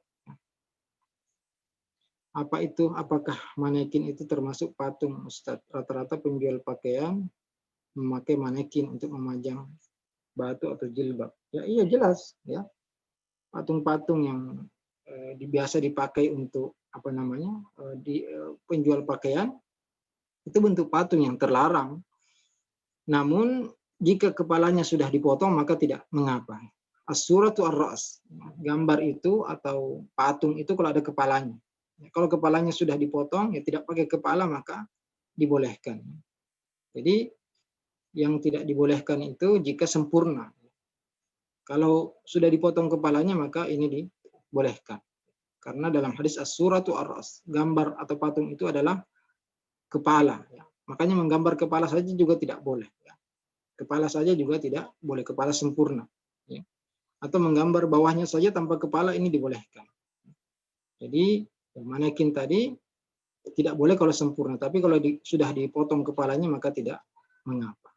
Apakah manekin itu termasuk patung, Ustadz? Rata-rata penjual pakaian memakai manekin untuk memajang batu atau jilbab. Ya iya jelas ya. Patung-patung yang biasa dipakai untuk apa namanya penjual pakaian, itu bentuk patung yang terlarang. Namun jika kepalanya sudah dipotong maka tidak mengapa. As-suratu ar-ra's, gambar itu atau patung itu kalau ada kepalanya. Kalau kepalanya sudah dipotong, ya tidak pakai kepala maka dibolehkan. Jadi yang tidak dibolehkan itu jika sempurna. Kalau sudah dipotong kepalanya maka ini dibolehkan. Karena dalam hadis as-suratu ar-ra's, gambar atau patung itu adalah kepala. Makanya menggambar kepala saja juga tidak boleh. Kepala saja juga tidak boleh, kepala sempurna. Atau menggambar bawahnya saja tanpa kepala ini dibolehkan. Jadi manekin tadi tidak boleh kalau sempurna, tapi kalau sudah dipotong kepalanya maka tidak mengapa.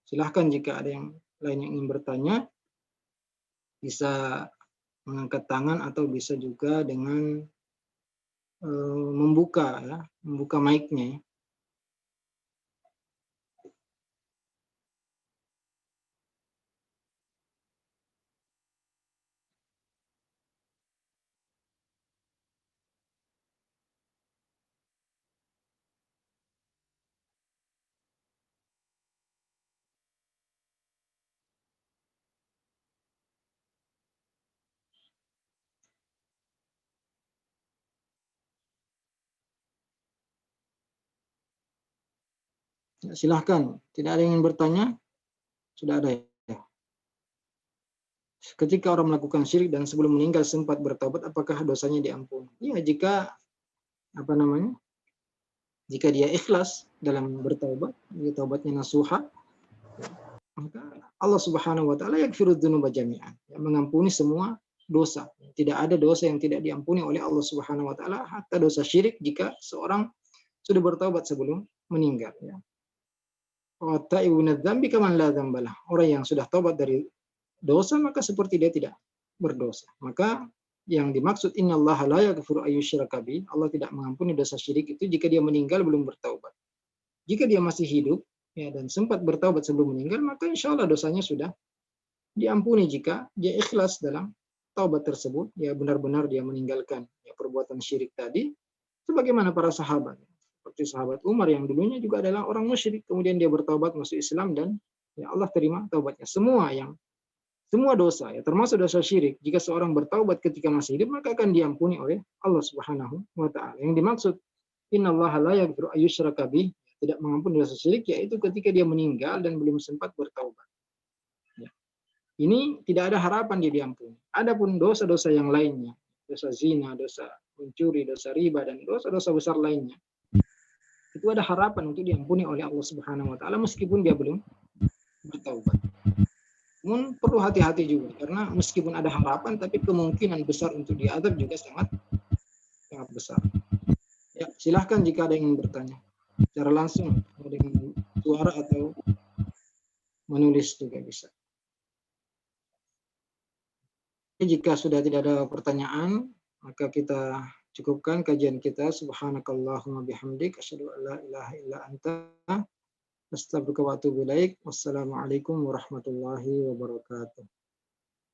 Silahkan jika ada yang lain yang ingin bertanya, bisa mengangkat tangan atau bisa juga dengan membuka mic-nya. Silahkan, tidak ada yang ingin bertanya? Sudah ada ya? Ketika orang melakukan syirik dan sebelum meninggal sempat bertobat, apakah dosanya diampuni? Ya, jika jika dia ikhlas dalam bertaubat, dia taubatnya nasuha, maka Allah Subhanahu wa taala yaghfiru dzunuba jami'an, mengampuni semua dosa. Tidak ada dosa yang tidak diampuni oleh Allah Subhanahu wa taala, hatta dosa syirik jika seorang sudah bertaubat sebelum meninggal, ya. Orang yang sudah taubat dari dosa maka seperti dia tidak berdosa. Maka yang dimaksud innallaha la yaghfiru ayyusyraka bih, Allah tidak mengampuni dosa syirik itu jika dia meninggal belum bertaubat. Jika dia masih hidup ya dan sempat bertaubat sebelum meninggal, maka insya Allah dosanya sudah diampuni jika dia ikhlas dalam taubat tersebut, ya benar-benar dia meninggalkan ya perbuatan syirik tadi, sebagaimana para sahabat. Seperti sahabat Umar yang dulunya juga adalah orang musyrik, kemudian dia bertaubat masuk Islam dan ya Allah terima taubatnya. Semua dosa ya termasuk dosa syirik, jika seorang bertaubat ketika masih hidup maka akan diampuni oleh Allah Subhanahu wa taala. Yang dimaksud innallaha la yaghfiru ayyusyraka bih, tidak mengampuni dosa syirik, yaitu ketika dia meninggal dan belum sempat bertaubat. Ya. Ini tidak ada harapan dia diampuni. Adapun dosa-dosa yang lainnya, dosa zina, dosa mencuri, dosa riba dan dosa-dosa besar lainnya, itu ada harapan untuk diampuni oleh Allah Subhanahu wa taala meskipun dia belum bertaubat. Namun perlu hati-hati juga karena meskipun ada harapan tapi kemungkinan besar untuk diazab juga sangat besar. Ya, silahkan jika ada yang ingin bertanya. Secara langsung dengan suara atau menulis juga bisa. Jika sudah tidak ada pertanyaan, maka kita cukupkan kajian kita. Subhanakallahumma bihamdik asyhadu an la ilaha illa anta astaghfiruka wa atubu ilaik. Wassalamualaikum warahmatullahi wabarakatuh.